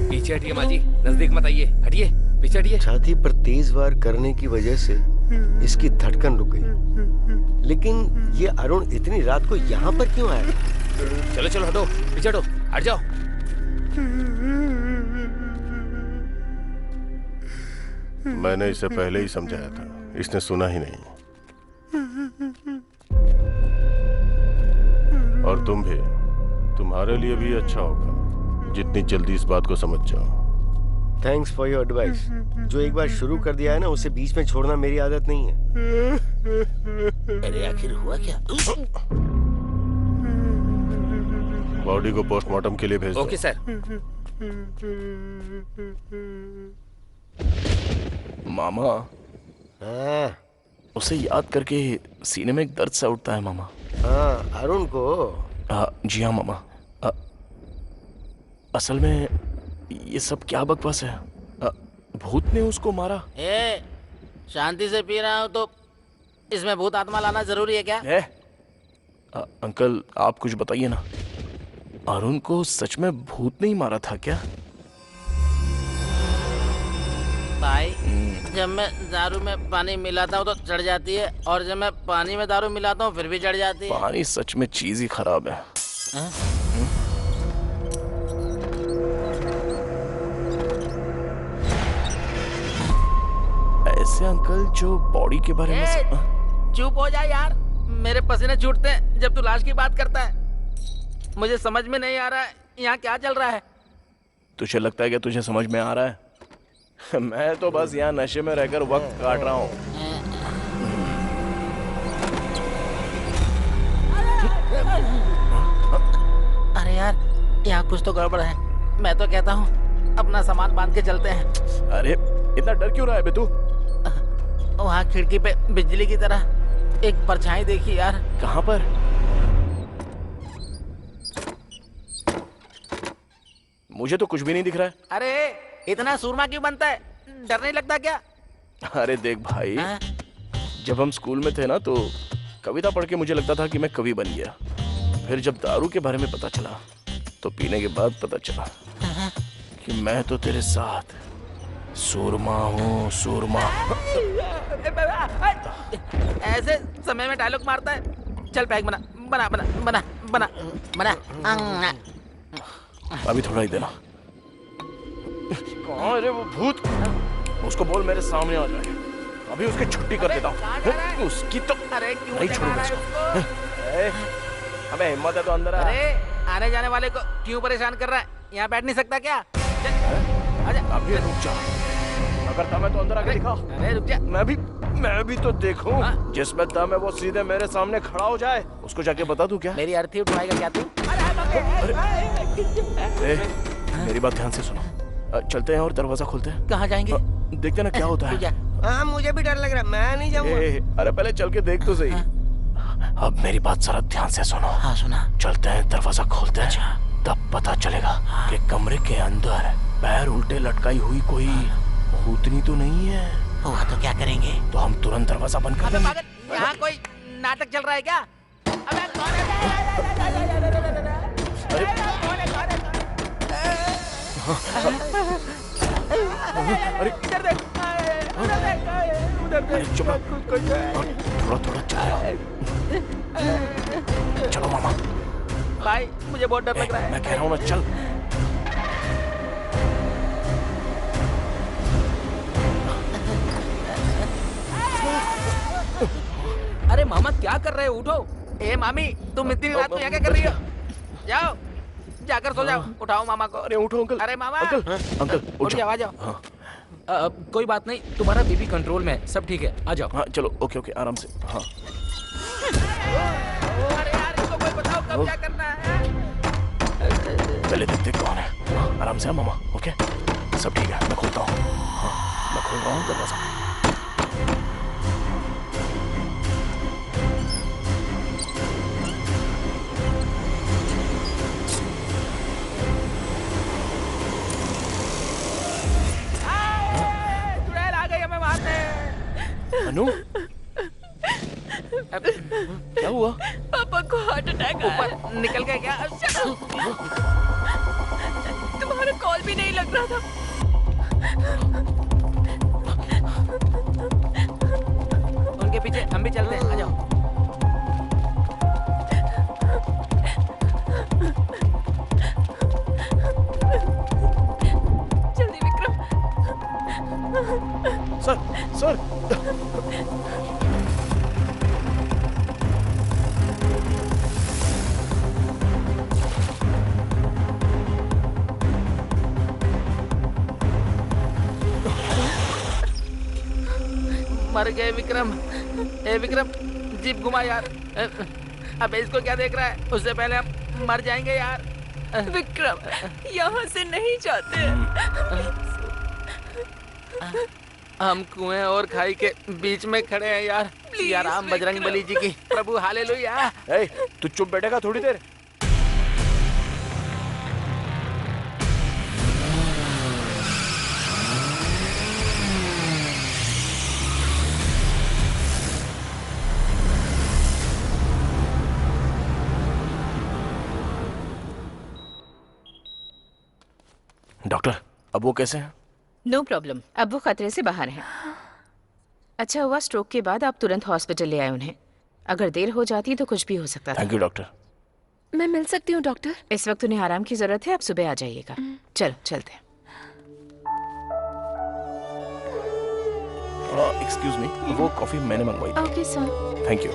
K: पीछे हटिए माँ जी, नजदीक मत आइए, हटिए, पीछे हटिए।
H: छाती पर तेज वार करने की वजह से इसकी धड़कन रुक गई। लेकिन ये अरुण इतनी रात को यहाँ पर क्यों आया?
K: चलो चलो हटो, पीछे हटो, हट जाओ।
B: मैंने इसे पहले ही समझाया था, इसने सुना ही नहीं। और तुम भी, तुम्हारे लिए भी अच्छा होगा जितनी जल्दी इस बात को समझ जाओ।
H: Thanks for your advice. जो एक बार शुरू कर दिया है ना, उसे बीच में छोड़ना मेरी आदत नहीं है।
M: अरे आखिर हुआ क्या?
B: बॉडी को पोस्टमार्टम के लिए भेज दो।
K: Okay sir.
E: मामा, उसे याद करके सीने में एक दर्द सा उठता है मामा।
H: हाँ, अरुण को।
E: जी हाँ मामा। असल में ये सब क्या बकवास है? भूत ने उसको मारा?
D: शांति से पी रहा हूँ तो इसमें भूत आत्मा लाना जरूरी है क्या?
E: अंकल आप कुछ बताइए ना, अरुण को सच में भूत नहीं मारा था क्या?
D: भाई, जब मैं दारू में पानी मिलाता हूँ तो चढ़ जाती है, और जब मैं पानी में दारू मिलाता हूँ फिर भी चढ़ जाती है।
E: पानी सच में चीज ही खराब है। ऐसे अंकल जो बॉडी के बारे में
D: चुप हो जा यार, मेरे पसीने छूटते हैं जब तू लाश की बात करता है। मुझे समझ में नहीं आ रहा है यहाँ क्या चल रहा है।
E: तुझे लगता है कि तुझे समझ में आ रहा है? मैं तो बस यहाँ नशे में रहकर वक्त काट रहा हूँ।
D: अरे यार, यहाँ कुछ तो गड़बड़ है। मैं तो कहता हूँ अपना सामान बांध के चलते हैं।
E: अरे इतना डर क्यों रहा है बे तू?
D: वहाँ खिड़की पे बिजली की तरह एक परछाई देखी यार।
E: कहाँ पर? मुझे तो कुछ भी नहीं दिख रहा है।
D: अरे इतना सूरमा क्यों बनता है? डर नहीं लगता क्या?
E: अरे देख भाई, जब हम स्कूल में थे ना तो कविता पढ़ के मुझे लगता था कि मैं कवि बन गया। फिर जब दारू के बारे में पता चला तो पीने के बाद पता चला कि मैं तो तेरे साथ सूरमा हूँ, सूरमा।
D: ऐसे समय में डायलॉग मारता है। चल पैक बना बना बना बना बना बना।
E: अभी थोड़ा ही देना। कहाँ है वो भूत? उसको बोल मेरे सामने आ जाए, अभी उसकी छुट्टी कर देता हूँ। उसकी तो नहीं छोड़ूंगा इसको। अबे हिम्मत है तो अंदर आ।
D: अरे आने जाने वाले को क्यों परेशान कर रहा है? यहाँ बैठ नहीं सकता क्या?
E: अभी रुक जा, अगर दम है तो अंदर आके दिखा।
D: अरे रुक जा,
E: मैं भी तो देखूं। जिसमें दम है वो सीधे मेरे सामने खड़ा हो जाए। उसको जाके बता दूं क्या?
D: मेरी अर्थी उठवाएगा क्या तू?
E: मेरी बात ध्यान से सुनो, चलते हैं और दरवाजा खोलते हैं।
D: कहाँ जाएंगे?
E: देखते ना क्या होता है।
H: हाँ मुझे भी डर लग रहा है, मैं नहीं जाऊंगा।
E: अरे पहले चल के देख तो सही। अब मेरी बात जरा ध्यान से सुनो।
D: हाँ सुना।
E: चलते हैं, दरवाजा खोलते हैं, तब पता चलेगा कि कमरे के अंदर पैर उल्टे लटकाई हुई कोई भूतनी तो नहीं है।
D: हुआ तो क्या करेंगे?
E: तो हम तुरंत दरवाजा बंद कर देंगे।
D: यहाँ कोई नाटक चल रहा है क्या? अबे कौन
E: अरे
D: इधर देख, उधर देख।
E: चुप थोड़ा थोड़ा चलो मामा।
D: भाई मुझे बहुत डर लग रहा है।
E: मैं कह रहा हूँ ना, चल।
D: अरे मामा क्या कर रहे हो? उठो। ए मामी, तुम इतनी रात को यहाँ क्या कर रही हो? जाओ, जाकर सो जाओ। उठाओ मामा को।
E: अरे उठो अंकल।
D: अरे मामा।
E: अंकल
D: उठ जाओ, आ जाओ। कोई बात नहीं, तुम्हारा बीपी कंट्रोल में है, सब ठीक है, आ जाओ।
E: हाँ चलो, ओके ओके, आराम से। हाँ
D: अरे यार, इसको कोई बताओ कब क्या करना है।
E: पहले देखते कौन है। आराम से मामा। ओके सब ठीक है, मैं खोलता हूँ। मैं खोल रहा हूँ दरवाजा। अनु, क्या हुआ?
C: पापा को हार्ट अटैक आया।
D: निकल गए क्या?
C: तुम्हारा कॉल भी नहीं लग रहा था।
D: उनके पीछे हम भी चलते हैं, आ जाओ।
C: जल्दी विक्रम।
D: मर गए विक्रम। ए विक्रम, जीप घुमा यार। अबे इसको क्या देख रहा है? उससे पहले हम मर जाएंगे यार।
J: विक्रम, यहाँ से नहीं जाते।
D: हम कुएं और खाई के बीच में खड़े हैं यार। या राम बजरंग बली जी की प्रभु हालेलुया।
E: तू चुप बैठेगा थोड़ी देर? डॉक्टर, अब वो कैसे हैं?
C: नो प्रॉब्लम, अब वो खतरे से बाहर हैं। अच्छा हुआ स्ट्रोक के बाद आप तुरंत हॉस्पिटल ले आए उन्हें। अगर देर हो जाती तो कुछ भी हो सकता था।
E: Thank you doctor.
J: मैं मिल सकती हूँ डॉक्टर?
C: इस वक्त उन्हें आराम की जरूरत है, आप सुबह आ जाइएगा। चलो चलते हैं।
E: एक्सक्यूज मी, वो कॉफी मैंने मंगवाई थी।
C: Okay sir.
E: Thank you.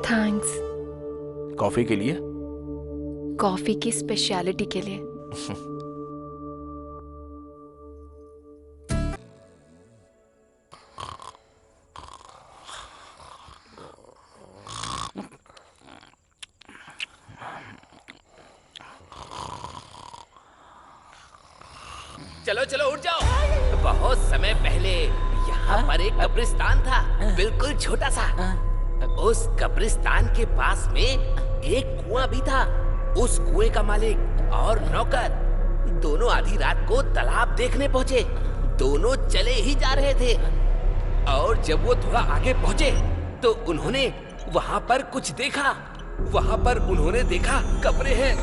J: Thanks.
E: Coffee के लिए?
J: कॉफी की स्पेशलिटी के लिए।
M: चलो चलो उठ जाओ। बहुत समय पहले यहाँ पर एक कब्रिस्तान था, बिल्कुल छोटा सा। उस कब्रिस्तान के पास में एक कुआं भी था। उस कुएं का मालिक और नौकर दोनों आधी रात को तालाब देखने पहुंचे। दोनों चले ही जा रहे थे और जब वो थोड़ा आगे पहुंचे तो उन्होंने वहां पर कुछ देखा। वहां पर उन्होंने देखा कब्रें हैं,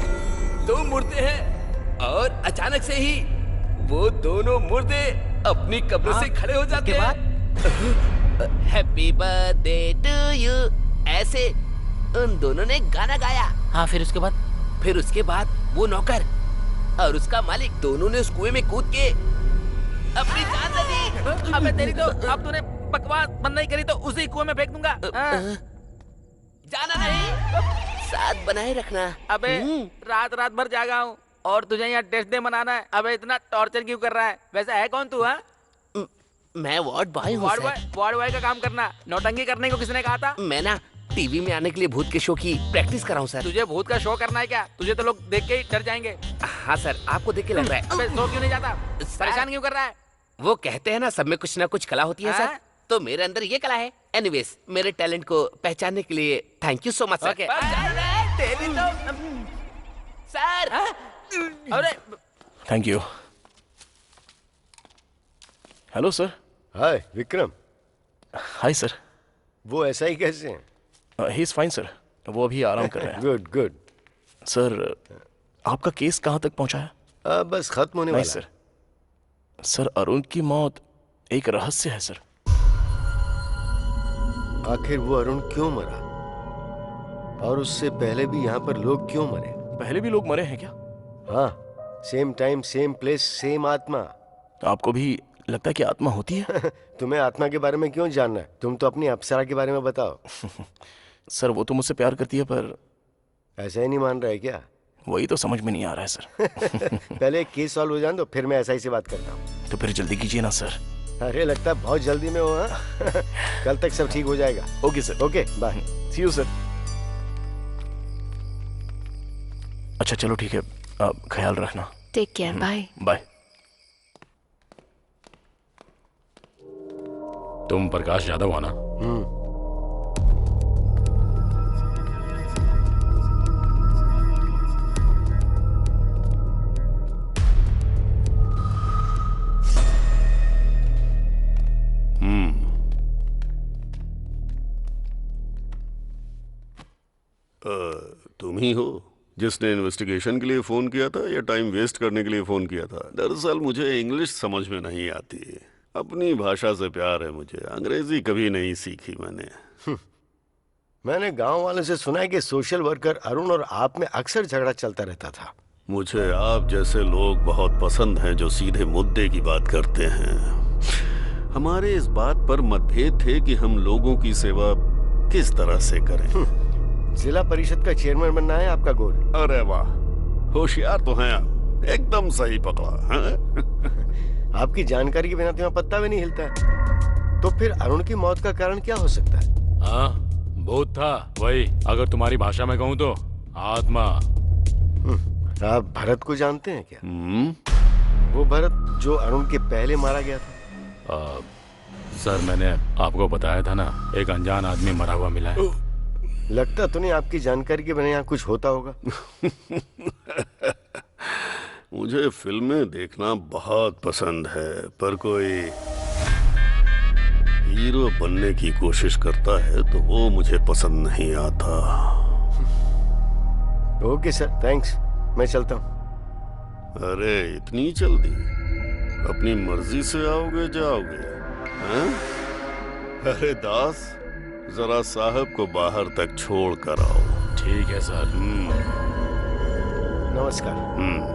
M: 2 मुर्दे हैं और अचानक से ही वो दोनों मुर्दे अपनी कब्र से खड़े हो जाते हैं। हैप्पी बर्थडे टू यू, ऐसे उन दोनों ने गाना गाया।
D: हाँ, फिर उसके बाद?
M: फिर उसके बाद वो नौकर और उसका मालिक दोनों ने उस कुएं में कूद के अपनी जान दे दी।
D: अबे तेरी तो, अब तूने बकवास बंद नहीं करी तो उसी कुएं में फेंक दूंगा।
M: जाना नहीं, साथ बनाए रखना।
D: अबे रात रात भर जागा हूँ और तुझे यहाँ टेस्ट डे मनाना है। अबे इतना टॉर्चर क्यों कर रहा है? वैसे है कौन तू? हाँ,
M: मैं वार्ड बॉय हूँ।
D: वार्ड बॉय का काम करना, नौटंकी करने को किसने कहा था?
M: मैं ना टीवी में आने के लिए भूत के शो की प्रैक्टिस कर रहा हूँ सर।
D: तुझे भूत का शो करना है क्या? तुझे तो लोग देख के ही डर जाएंगे।
M: हाँ सर, आपको देख के लग रहा है।
D: अबे शो क्यों नहीं जाता? परेशान क्यों कर रहा है?
M: वो कहते हैं ना सब में कुछ ना कुछ कला होती है सर, तो मेरे अंदर ये कला है। एनीवेज, मेरे टैलेंट को पहचानने के लिए thank you so much sir. Sir
D: अरे
E: thank you. Hello sir.
H: Hi Vikram.
E: Hi sir.
H: वो ऐसा ही कैसे हैं?
E: ही इज फाइन सर, वो अभी आराम कर रहे हैं।
H: Good good.
E: सर, आपका केस कहाँ तक पहुंचा है?
H: बस खत्म होने वाला है।
E: सर, सर अरुण की मौत एक रहस्य है सर।
H: आखिर वो अरुण क्यों मरा? और उससे पहले भी यहाँ पर लोग क्यों मरे?
E: पहले भी लोग मरे हैं क्या?
H: हाँ, same time same place same आत्मा।
E: आपको भी लगता है कि आत्मा होती है?
H: तुम्हें आत्मा के बारे में क्यों जानना है? तुम तो अपनी अप्सरा के बारे में बताओ।
E: सर वो तो मुझसे प्यार करती है, पर
H: ऐसा ही नहीं मान रहा है क्या?
E: वही तो समझ में नहीं आ रहा है सर।
H: पहले एक केस सॉल्व हो जाने दो, फिर मैं ऐसा ही से बात करता हूँ।
E: तो फिर जल्दी कीजिए ना सर।
H: अरे लगता है बहुत जल्दी में हो। हाँ? कल तक सब ठीक हो जाएगा।
E: Okay sir.
H: Okay bye.
E: See you sir. अच्छा चलो ठीक है, अब ख्याल रखना।
J: Take care. Bye
E: bye.
I: तुम प्रकाश यादव हो ना?
G: तुम ही हो जिसने इन्वेस्टिगेशन के लिए फोन किया था या टाइम वेस्ट करने के लिए फोन किया था? दरअसल मुझे इंग्लिश समझ में नहीं आती। अपनी भाषा से प्यार है मुझे, अंग्रेजी कभी नहीं सीखी मैंने।
H: मैंने गांव वालों से सुना है कि सोशल वर्कर अरुण और आप में अक्सर झगड़ा चलता रहता था।
G: मुझे आप जैसे लोग बहुत पसंद हैं जो सीधे मुद्दे की बात करते हैं। हमारे इस बात पर मतभेद थे कि हम लोगों की सेवा किस तरह से करें।
H: जिला परिषद का चेयरमैन बनना है आपका गोल?
G: अरे वाह, होशियार तो हैं आप, एकदम सही पकड़ा हैं?
H: आपकी जानकारी के बिना तो यहाँ पत्ता भी नहीं हिलता है। तो फिर अरुण की मौत का कारण क्या हो सकता है?
I: हाँ, भूत था वही, अगर तुम्हारी भाषा में कहूँ तो आत्मा।
H: आप भरत को जानते हैं क्या? वो भरत जो अरुण के पहले मारा गया था।
I: सर मैंने आपको बताया था ना, एक अनजान आदमी मरा हुआ मिला है।
H: लगता तो नहीं आपकी जानकारी के बिना यहाँ कुछ होता होगा।
G: मुझे फिल्में देखना बहुत पसंद है, पर कोई हीरो बनने की कोशिश करता है तो वो मुझे पसंद नहीं आता।
H: ओके सर, थैंक्स, मैं चलता हूँ।
G: अरे इतनी जल्दी? अपनी मर्जी से आओगे जाओगे हैं? अरे दास, जरा साहब को बाहर तक छोड़ कर आओ।
I: ठीक है सर।
H: नमस्कार।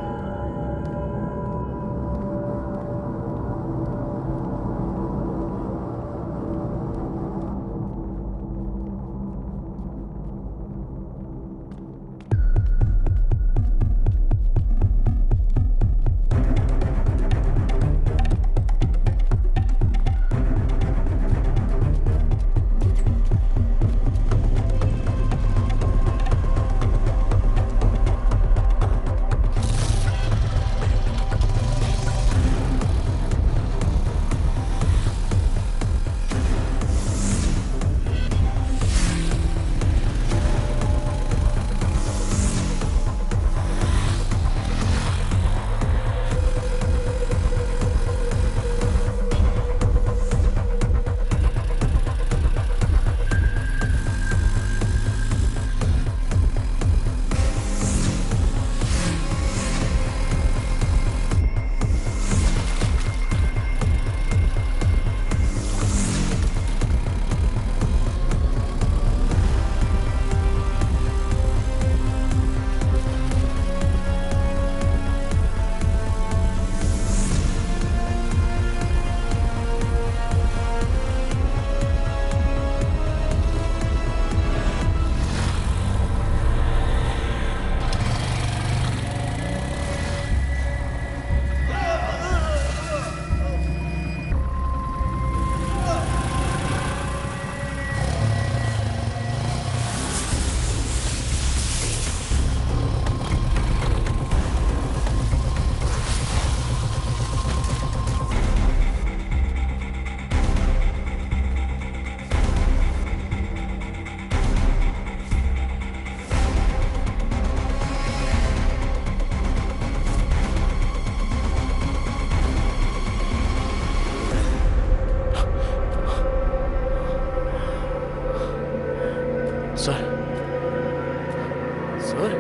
E: Sir, sir,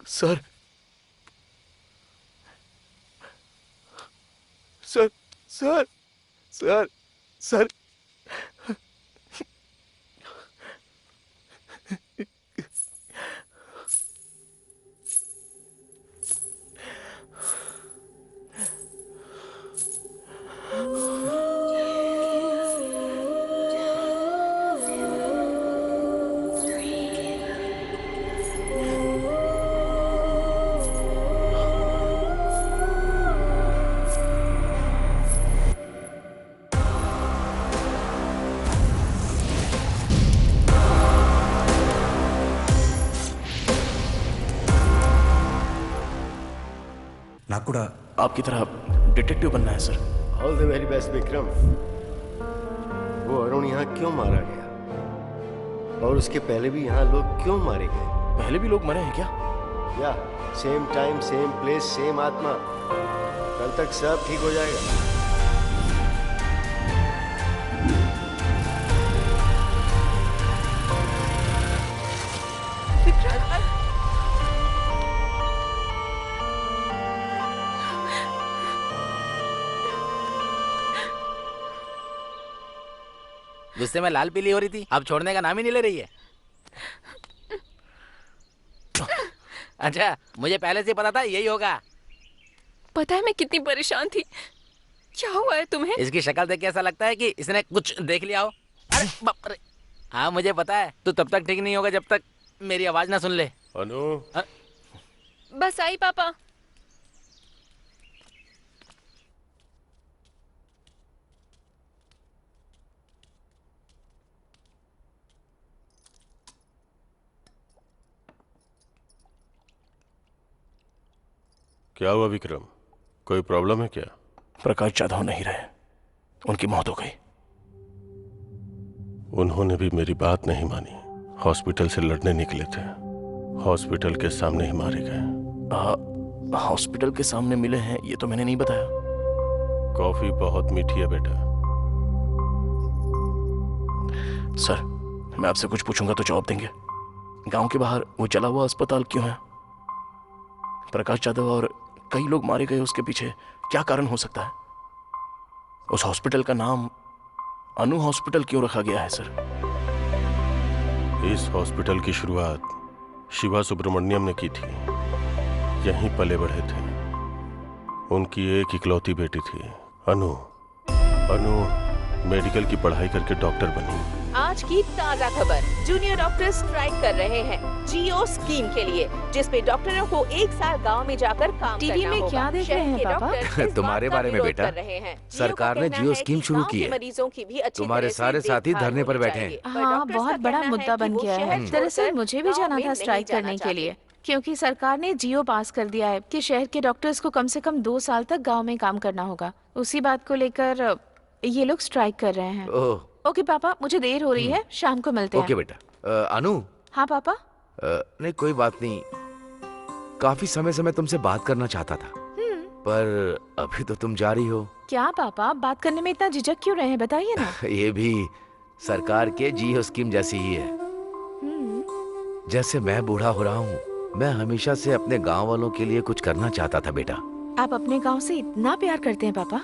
E: sir, sir, sir, sir,
H: नाकुड़ा
E: आपकी तरह डिटेक्टिव बनना है sir.
H: All the very best Vikram. वो अरुण यहाँ क्यों मारा गया और उसके पहले भी यहाँ लोग क्यों मारे गए?
E: पहले भी लोग मरे हैं क्या?
H: या same time same place same आत्मा। कल तक सब ठीक हो जाएगा।
D: गुस्से में लाल पीली हो रही थी, अब छोड़ने का नाम ही नहीं ले रही है। अच्छा, मुझे पहले से पता था यही होगा।
J: पता है मैं कितनी परेशान थी। क्या हुआ है तुम्हें?
D: इसकी शक्ल देख के ऐसा लगता है कि इसने कुछ देख लिया हो। अरे बाप रे। हाँ मुझे पता है, तू तब तक ठीक नहीं होगा जब तक मेरी आवाज ना सुन ले।
B: अनु।
J: बस आई पापा।
B: क्या हुआ विक्रम, कोई प्रॉब्लम है क्या?
E: प्रकाश जाधव नहीं रहे, उनकी मौत हो गई।
B: उन्होंने भी मेरी बात नहीं मानी। हॉस्पिटल से लड़ने निकले थे, हॉस्पिटल के सामने ही मारे गए।
E: हॉस्पिटल के सामने मिले हैं ये तो मैंने नहीं बताया।
B: कॉफी बहुत मीठी है बेटा।
E: सर मैं आपसे कुछ पूछूंगा तो जवाब देंगे। गांव के बाहर वो जला हुआ अस्पताल क्यों है? प्रकाश जाधव और कई लोग मारे गए, उसके पीछे क्या कारण हो सकता है? उस हॉस्पिटल का नाम अनु हॉस्पिटल क्यों रखा गया है सर?
B: इस हॉस्पिटल की शुरुआत शिवा सुब्रमण्यम ने की थी। यहीं पले बढ़े थे। उनकी एक इकलौती बेटी थी अनु। अनु मेडिकल की पढ़ाई करके डॉक्टर बनी।
O: आज की ताजा खबर, जूनियर डॉक्टर स्ट्राइक कर रहे हैं जियो स्कीम के लिए, जिसमें डॉक्टरों को 1 साल गांव में जाकर काम
C: टीवी में क्या देख रहे हैं पापा?
F: तुम्हारे बारे में बेटा, सरकार ने जियो स्कीम शुरू की है।
O: मरीजों की भी अच्छी
F: तुम्हारे सारे साथी धरने पर बैठे हैं।
C: हाँ बहुत बड़ा मुद्दा बन गया है। दरअसल मुझे भी जाना था स्ट्राइक करने के लिए, क्योंकि सरकार ने जियो पास कर दिया है कि शहर के डॉक्टर्स को कम से कम 2 साल तक गाँव में काम करना होगा। उसी बात को लेकर ये लोग स्ट्राइक कर रहे हैं। ओके पापा, मुझे देर हो रही है, शाम को मिलते हैं।
F: ओके बेटा। अनु।
C: हाँ पापा।
F: नहीं कोई बात नहीं, काफी समय से मैं तुमसे बात करना चाहता था, पर अभी तो तुम जा रही हो।
C: क्या पापा, बात करने में इतना झिझक क्यों रहे हैं, बताइए ना।
F: ये भी सरकार के जियो स्कीम जैसी ही है। जैसे मैं बूढ़ा हो रहा हूँ, मैं हमेशा से अपने गांव वालों के लिए कुछ करना चाहता था बेटा।
C: आप अपने गांव से इतना प्यार करते हैं पापा?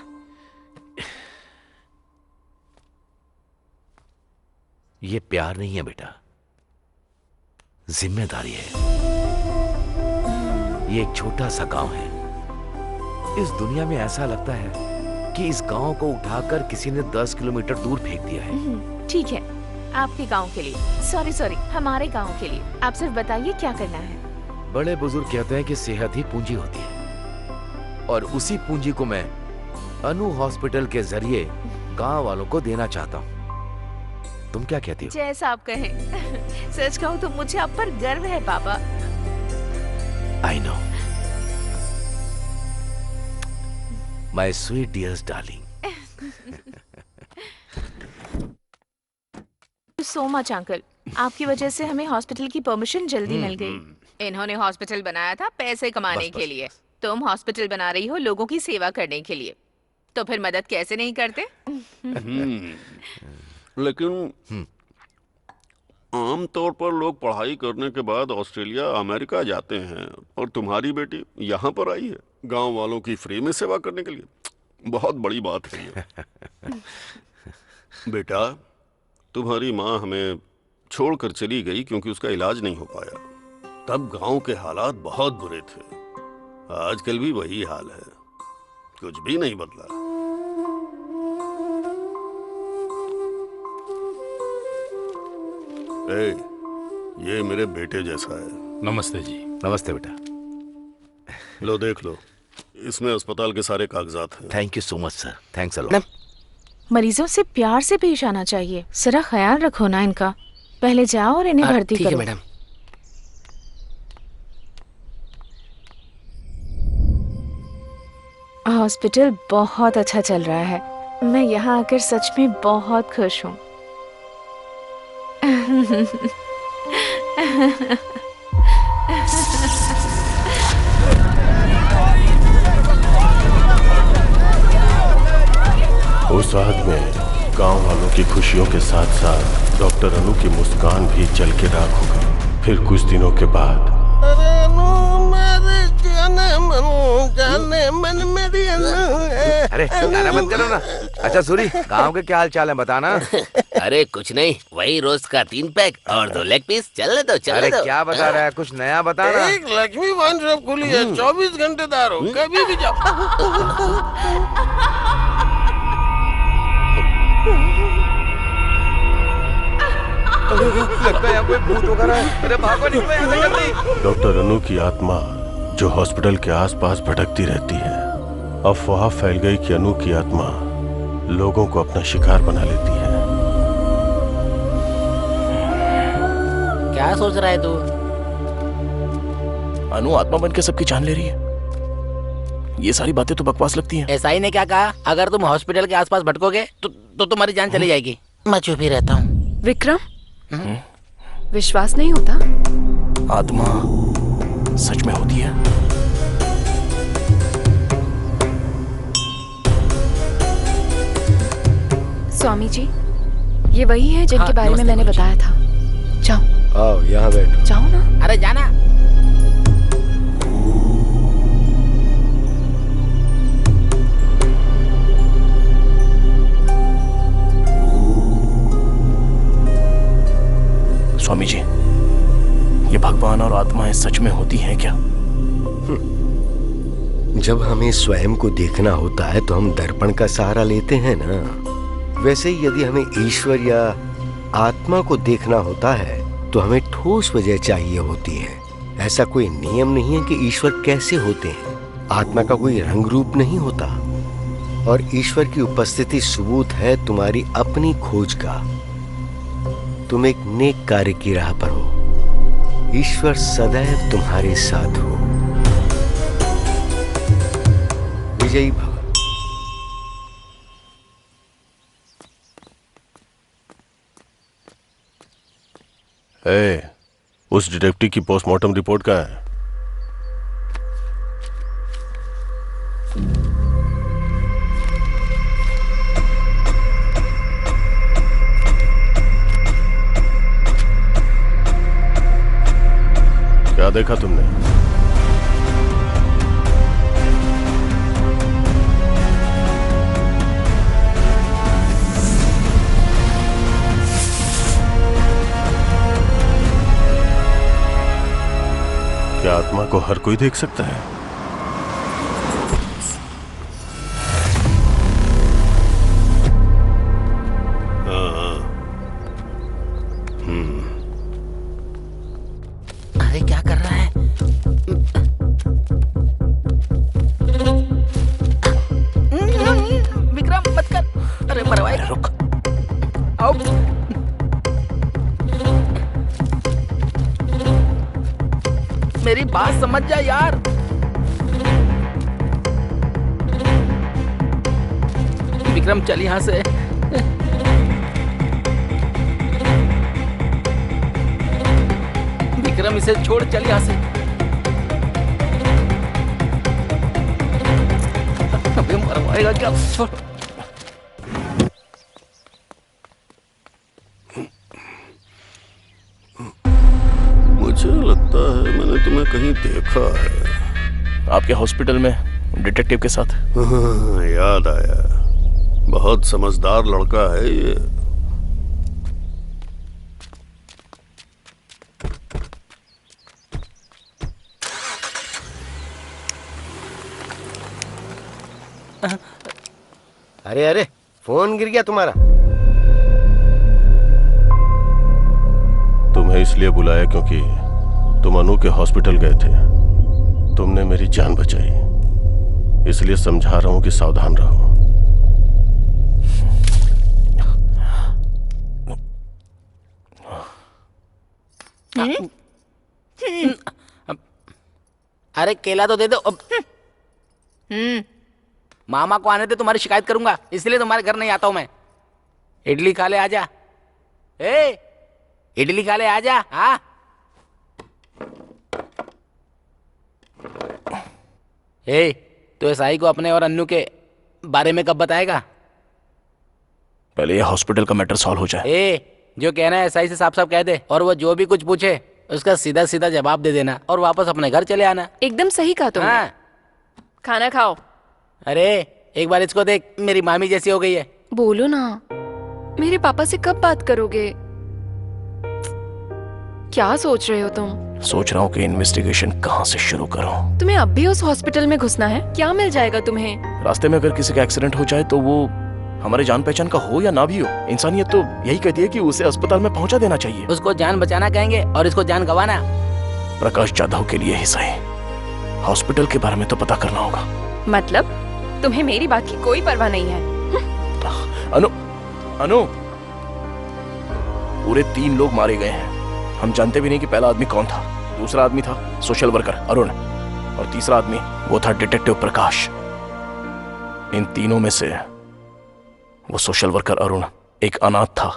F: ये प्यार नहीं है बेटा, जिम्मेदारी है। ये एक छोटा सा गांव है। इस दुनिया में ऐसा लगता है कि इस गांव को उठाकर किसी ने 10 किलोमीटर दूर फेंक दिया है।
C: ठीक है, आपके गांव के लिए। सॉरी, हमारे गांव के लिए। आप सिर्फ बताइए क्या करना है।
F: बड़े बुजुर्ग कहते हैं कि सेहत ही पूंजी होती है, और उसी पूंजी को मैं अनु हॉस्पिटल के जरिए गांव वालों को देना चाहता हूँ। तुम क्या कहती हो?
C: जैसा आप कहें। सच कहूँ तो मुझे आप पर गर्व है पापा।
F: I know, my sweet dear's darling.
C: So much uncle, आपकी वजह से हमें हॉस्पिटल की परमिशन जल्दी मिल गई। इन्होंने हॉस्पिटल बनाया था पैसे कमाने के लिए, तुम हॉस्पिटल बना रही हो लोगों की सेवा करने के लिए, तो फिर मदद कैसे नहीं करते?
G: लेकिन आमतौर पर लोग पढ़ाई करने के बाद ऑस्ट्रेलिया अमेरिका जाते हैं, और तुम्हारी बेटी यहाँ पर आई है गांव वालों की फ्री में सेवा करने के लिए। बहुत बड़ी बात है ये। बेटा, तुम्हारी माँ हमें छोड़कर चली गई क्योंकि उसका इलाज नहीं हो पाया। तब गांव के हालात बहुत बुरे थे। आजकल भी वही हाल है, कुछ भी नहीं बदला। ये मेरे बेटे जैसा है।
I: नमस्ते जी।
F: नमस्ते बेटा।
G: लो देख लो, इसमें अस्पताल के सारे कागजात हैं।
F: Thank you so much sir, thanks a lot.
C: मरीजों से प्यार से पेश आना चाहिए, जरा ख्याल रखो ना इनका। पहले जाओ और इन्हें भर्ती करो। ठीक है मैडम। हॉस्पिटल बहुत अच्छा चल रहा है, मैं यहाँ आकर सच में बहुत खुश हूँ।
B: उस रात में गांव वालों की खुशियों के साथ साथ डॉक्टर अनु की मुस्कान भी जल के राख हो गई। फिर कुछ दिनों के बाद
F: अरे गाना बंद करो ना। अच्छा सूरी, गांव के क्या हाल चाल है बताना।
M: अरे कुछ नहीं, वही रोज का 3 पैक और 2 लेग पीस। चल दो।
F: अरे क्या बता रहा है, कुछ नया बताना।
L: एक लक्ष्मी वाइन शॉप खुली है, 24 घंटे दार हो, कभी भी जाओ।
F: लगता है यहाँ कोई भूत वगैरह है। अरे भागो, निकलो यहाँ से जल्दी।
B: डॉक्टर अनु की आत्मा जो हॉस्पिटल के आसपास भटकती रहती है, अफवाह फैल गई कि अनु की आत्मा लोगों को अपना शिकार बना लेती है।
D: क्या सोच रहा है तू?
E: अनु आत्मा बन के सबकी जान ले रही है। ये सारी बातें तो बकवास लगती हैं।
D: ऐसा ही ने क्या कहा, अगर तुम हॉस्पिटल के आसपास भटकोगे तो तुम्हारी जान चली जाएगी। मैं चुप ही रहता हूँ।
J: विक्रम, विश्वास नहीं होता?
E: आत्मा सच में होती है।
J: स्वामी जी, ये वही है जिनके बारे में मैंने बताया था। जाओ।
H: आओ यहाँ बैठो।
J: जाओ ना।
D: अरे जाना।
E: स्वामी जी, ये भगवान और आत्माएं सच में होती हैं क्या?
H: जब हमें स्वयं को देखना होता है तो हम दर्पण का सहारा लेते हैं ना। वैसे ही यदि हमें ईश्वर या आत्मा को देखना होता है तो हमें ठोस वजह चाहिए होती है। ऐसा कोई नियम नहीं है कि ईश्वर कैसे होते हैं। आत्मा का कोई रंग रूप नहीं होता और ईश्वर की उपस्थिति सबूत है तुम्हारी अपनी खोज का। तुम एक नेक कार्य की राह पर हो। ईश्वर सदैव तुम्हारे साथ हो। विजयी भव।
B: उस डिटेक्टिव की पोस्टमार्टम रिपोर्ट कहाँ है? क्या देखा तुमने? क्या आत्मा को हर कोई देख सकता है?
D: अरे क्या कर रहा है? विक्रम मत कर। अरे मरवाएगा।
E: रुक।
D: आओ। मेरी बात समझ जा यार। विक्रम चल यहां से। विक्रम इसे छोड़, चल यहां से। अबे मरवाएगा क्या? छोड़।
G: मुझे लगता है मैंने तुम्हें कहीं देखा है।
E: आपके हॉस्पिटल में डिटेक्टिव के साथ।
G: हाँ, याद आया। बहुत समझदार लड़का है ये।
H: अरे अरे, फोन गिर गया तुम्हारा।
B: तुम्हें इसलिए बुलाया क्योंकि तुम अनु के हॉस्पिटल गए थे। तुमने मेरी जान बचाई, इसलिए समझा रहा हूं कि सावधान रहो।
D: अरे केला तो दे दो। मामा को आने दे, तुम्हारी शिकायत करूंगा, इसलिए तुम्हारे घर नहीं आता हूं मैं। इडली खा ले, आजा। इडली खा ले, आजा। हाँ तो एसआई को अपने और अन्नू के बारे में कब बताएगा?
E: पहले ये हॉस्पिटल का मैटर सॉल्व हो जाए।
D: जो कहना है एसआई से साफ साफ कह दे, और वो जो भी कुछ पूछे उसका सीधा सीधा जवाब दे देना और वापस अपने घर चले आना।
J: एकदम सही कहा तुमने।
D: हाँ।
J: खाना खाओ।
D: अरे एक बार इसको देख, मेरी मामी जैसी हो गई है।
J: बोलो ना, मेरे पापा से कब बात करोगे? क्या सोच रहे हो तुम?
E: सोच रहा हूँ कि इन्वेस्टिगेशन कहाँ से शुरू करूँ।
J: तुम्हें अब भी उस हॉस्पिटल में घुसना है? क्या मिल जाएगा तुम्हें?
E: रास्ते में अगर किसी का एक्सीडेंट हो जाए तो वो हमारे जान पहचान का हो या ना भी हो, इंसानियत तो यही कहती है कि उसे अस्पताल में पहुंचा देना चाहिए।
D: उसको जान बचाना कहेंगे और इसको जान गंवाना।
E: प्रकाश जाधव के लिए ही सही, हॉस्पिटल के बारे में तो पता करना होगा।
J: मतलब तुम्हें मेरी बात की कोई परवाह नहीं है?
E: अनु, अनु, पूरे 3 लोग मारे गए हैं। हम जानते भी नहीं कि पहला आदमी कौन था। दूसरा आदमी था सोशल वर्कर अरुण, और तीसरा आदमी वो था डिटेक्टिव प्रकाश। इन तीनों में से वो सोशल वर्कर अरुण एक अनाथ था।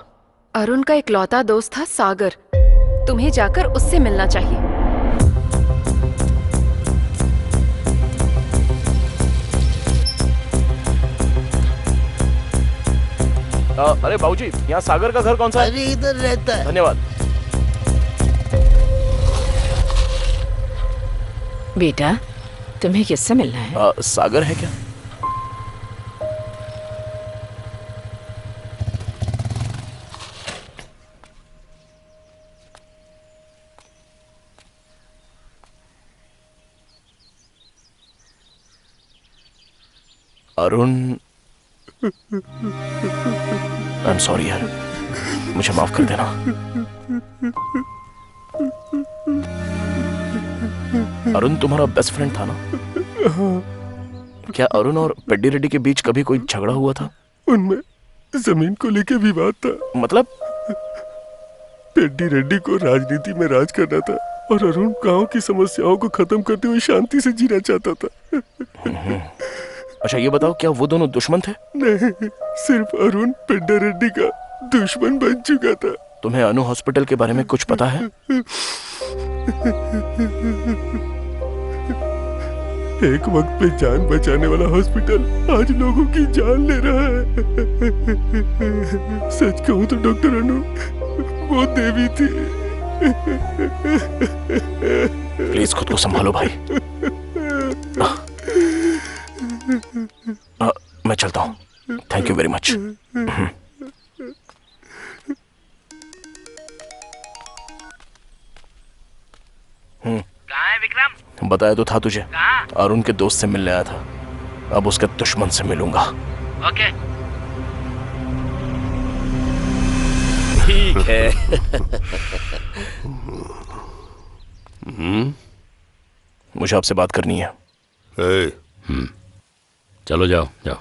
J: अरुण का इकलौता दोस्त था सागर। तुम्हें जाकर उससे मिलना चाहिए।
E: अरे बाबूजी, यहाँ सागर का घर कौन सा है?
M: अरे इधर रहता है।
E: धन्यवाद।
C: बेटा, तुम्हें किससे मिलना है?
E: सागर है क्या? अरुण, आई एम सॉरी यार, मुझे माफ कर देना। अरुण तुम्हारा बेस्ट फ्रेंड था ना? क्या अरुण और पेड्डी रेड्डी के बीच कभी कोई झगड़ा हुआ था?
L: उनमें जमीन को लेके विवाद था।
E: मतलब?
L: पेड्डी रेड्डी को राजनीति में राज करना था और अरुण गांव की समस्याओं को खत्म करते हुए शांति से जीना चाहता था।
E: अच्छा ये बताओ, क्या वो दोनों दुश्मन थे?
L: नहीं, सिर्फ अरुण पेड्डी रेड्डी का दुश्मन बन चुका था।
E: तुम्हें अनु हॉस्पिटल के बारे में कुछ पता है?
L: एक वक्त पे जान बचाने वाला हॉस्पिटल आज लोगों की जान ले रहा है। सच कहूं तो डॉक्टर अनु वो देवी थी।
E: प्लीज खुद को संभालो भाई। मैं चलता हूँ। Thank you very much.
D: कहाँ है विक्रम?
E: बताया तो था तुझे, अरुण के दोस्त से मिलने आया था। अब उसके दुश्मन से मिलूंगा।
D: ओके।
M: ठीक है।
E: मुझे आपसे बात करनी है।
I: चलो जाओ जाओ।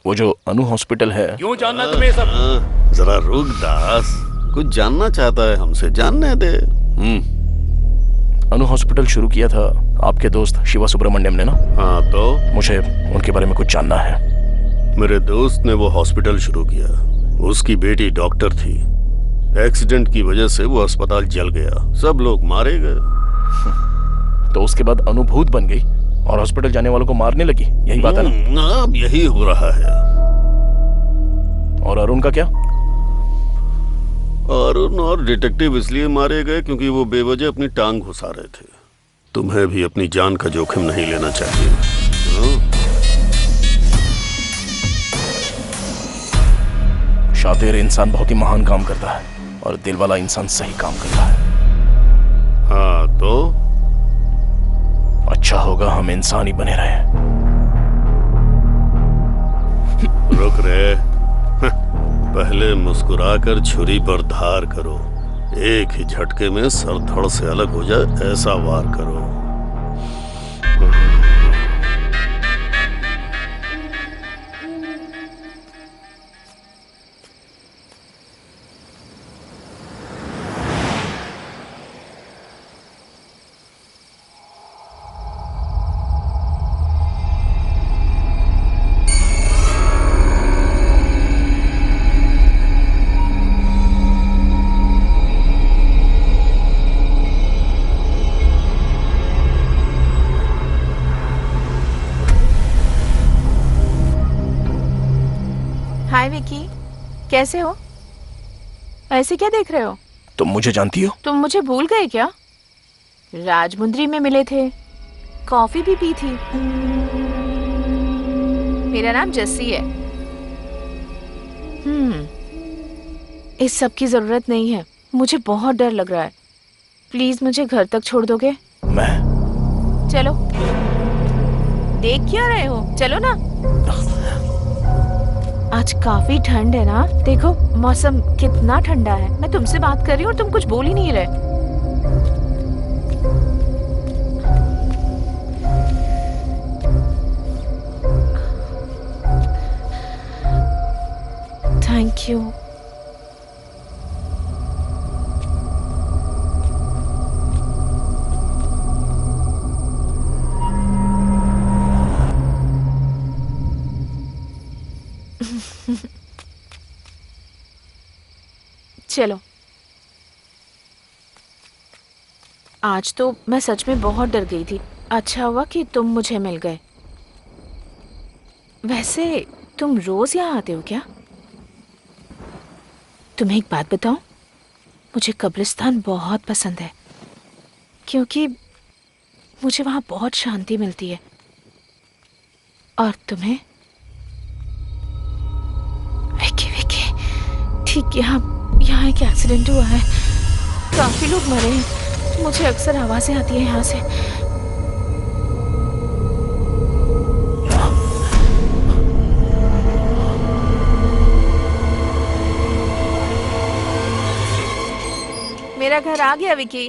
E: वो जो अनु हॉस्पिटल है,
I: क्यों जानना तुम्हें सब?
G: जरा रुक दास, कुछ जानना चाहता है हमसे, जानने दे।
E: अनु हॉस्पिटल शुरू किया था आपके दोस्त शिवा सुब्रमण्यम ने ना?
G: हाँ तो?
E: मुझे उनके बारे में कुछ जानना है।
G: मेरे दोस्त ने वो हॉस्पिटल शुरू किया। उसकी बेटी डॉक्टर थी। एक्सीडेंट की वजह से वो अस्पताल जल गया, सब लोग मारे गए।
E: तो उसके बाद अनु भूत बन गई और हॉस्पिटल जाने वालों को मारने लगी, यही बात है ना?
G: अब यही हो रहा है।
E: और अरुण का क्या?
G: अरुण और डिटेक्टिव इसलिए मारे गए क्योंकि वो बेवजह अपनी टांग घुसा रहे थे। तुम्हें भी अपनी जान का जोखिम नहीं लेना चाहिए।
E: शातिर इंसान बहुत ही महान काम करता है और दिल वाला इंसान सही काम करता है।
G: हाँ तो?
E: अच्छा होगा हम इंसान ही बने रहे।
G: रुक रे। पहले मुस्कुराकर छुरी पर धार करो, एक ही झटके में सर धड़ से अलग हो जाए ऐसा वार करो।
C: हाय विकी, कैसे हो? ऐसे क्या देख रहे हो?
E: तुम मुझे जानती हो?
C: तुम मुझे भूल गए क्या? राजमुंद्री में मिले थे, कॉफी भी पी थी। मेरा नाम जस्सी है। इस सब की जरूरत नहीं है, मुझे बहुत डर लग रहा है। प्लीज मुझे घर तक छोड़ दोगे?
E: मैं?
C: चलो। देख क्या रहे हो, चलो ना। आज काफी ठंड है ना, देखो मौसम कितना ठंडा है। मैं तुमसे बात कर रही हूँ और तुम कुछ बोल ही नहीं रहे। Thank you. चलो, आज तो मैं सच में बहुत डर गई थी। अच्छा हुआ कि तुम मुझे मिल गए। वैसे तुम रोज यहाँ आते हो क्या? तुम्हें एक बात बताऊं, मुझे कब्रिस्तान बहुत पसंद है क्योंकि मुझे वहां बहुत शांति मिलती है। और तुम्हें? विकी विकी, ठीक यहाँ एक एक्सीडेंट हुआ है, काफी लोग मरे हैं। मुझे अक्सर आवाजें आती है यहाँ से। मेरा घर आ गया विकी।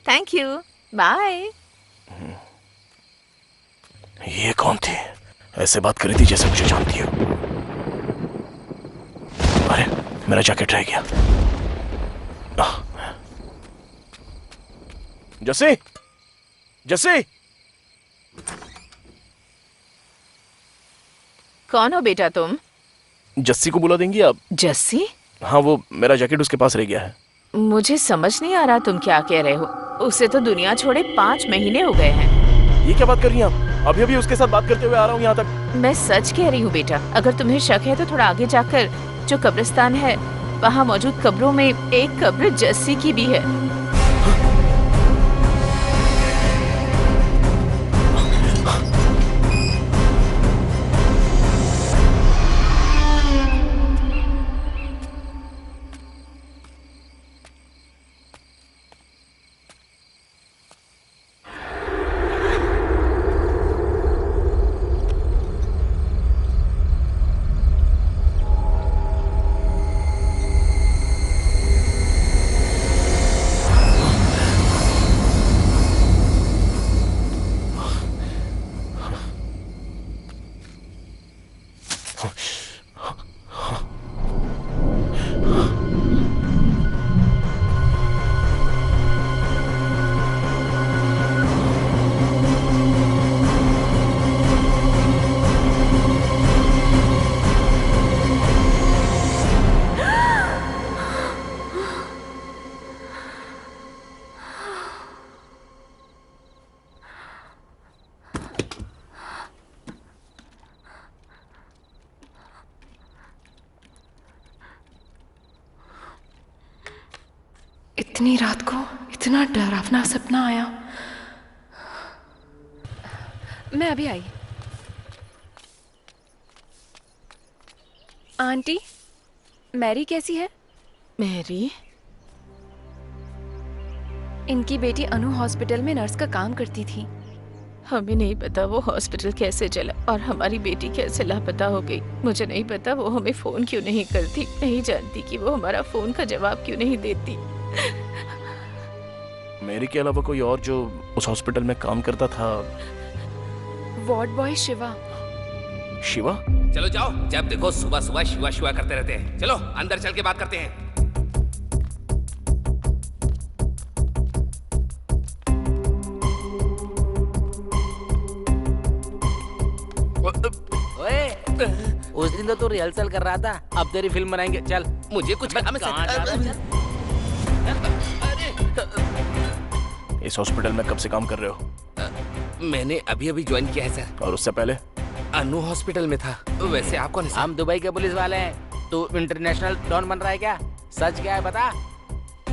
C: Thank you, bye.
E: ये कौन थी? ऐसे बात करी थी जैसे मुझे जानती हो। अरे मेरा जैकेट रह गया। जस्सी, जस्सी।
C: कौन हो बेटा तुम?
E: जस्सी को बुला देंगी आप?
C: जस्सी?
E: हाँ, वो मेरा जैकेट उसके पास रह गया है।
C: मुझे समझ नहीं आ रहा तुम क्या कह रहे हो। उसे तो दुनिया छोड़े 5 महीने हो गए हैं।
E: ये क्या बात कर रही हैं आप? अभी अभी उसके साथ बात करते हुए आ रहा हूँ यहाँ तक।
C: मैं सच कह रही हूँ बेटा। अगर तुम्हें शक है तो थोड़ा आगे जाकर जो कब्रिस्तान है वहाँ मौजूद कब्रों में एक कब्र जस्सी की भी है।
J: इतनी रात को इतना डरावना सपना आया। मैं अभी आई। आंटी, मैरी कैसी है?
C: मैरी?
J: इनकी बेटी अनु हॉस्पिटल में नर्स का काम करती थी।
C: हमें नहीं पता वो हॉस्पिटल कैसे चला और हमारी बेटी कैसे लापता हो गई। मुझे नहीं पता वो हमें फोन क्यों नहीं करती। नहीं जानती कि वो हमारा फोन का जवाब क्यों नहीं देती।
E: मेरी के अलावा कोई और जो उस हॉस्पिटल में काम करता था?
J: Ward boy Shiva.
E: शिवा?
K: चलो जाओ, जब देखो सुबह सुबह शिवा शिवा करते रहते हैं। चलो अंदर चल के बात करते हैं।
D: उस दिन तो तू रिहर्सल कर रहा था, अब तेरी फिल्म बनाएंगे। चल,
K: मुझे कुछ काम
E: इस हॉस्पिटल में कब से काम कर रहे हो?
K: मैंने अभी अभी ज्वाइन किया है सर।
E: और उससे पहले?
K: अनु हॉस्पिटल में था। वैसे आप कौन है?
D: हम दुबई के पुलिस वाले हैं। तू इंटरनेशनल डॉन बन रहा है क्या? सच क्या है बता।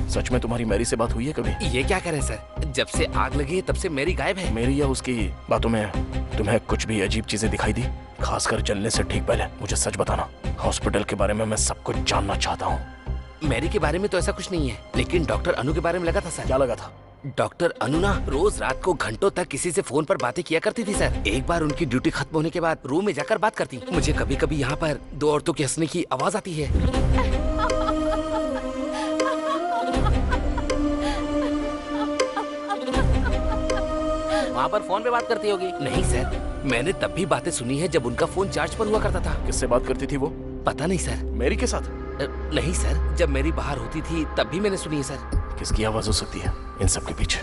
E: सच में तुम्हारी मैरी से बात हुई है कभी?
K: ये क्या करें सर, जब से आग लगी है तब से मेरी गायब है।
E: मेरी या उसकी बातों में तुम्हें कुछ भी अजीब चीजें दिखाई दी? खासकर जलने से ठीक पहले मुझे सच बताना। हॉस्पिटल के बारे में मैं सब कुछ जानना चाहता हूँ।
F: मैरी के बारे में तो ऐसा कुछ नहीं है, लेकिन डॉक्टर अनु के बारे में लगा था सर।
E: क्या लगा था?
F: डॉक्टर अनु ना रोज रात को घंटों तक किसी से फोन पर बातें किया करती थी सर। एक बार उनकी ड्यूटी खत्म होने के बाद रूम में जाकर बात करती। मुझे कभी कभी यहाँ पर दो औरतों के हंसने की आवाज आती है।
D: वहाँ पर फोन पे बात करती होगी।
F: नहीं सर, मैंने तब भी बातें सुनी है जब उनका फोन चार्ज पर हुआ करता था।
E: किससे बात करती थी वो?
F: पता नहीं सर।
E: मैरी के साथ?
F: नहीं सर, जब मेरी बाहर होती थी तब भी मैंने सुनी है सर।
E: किसकी आवाज हो सकती है इन सब के पीछे?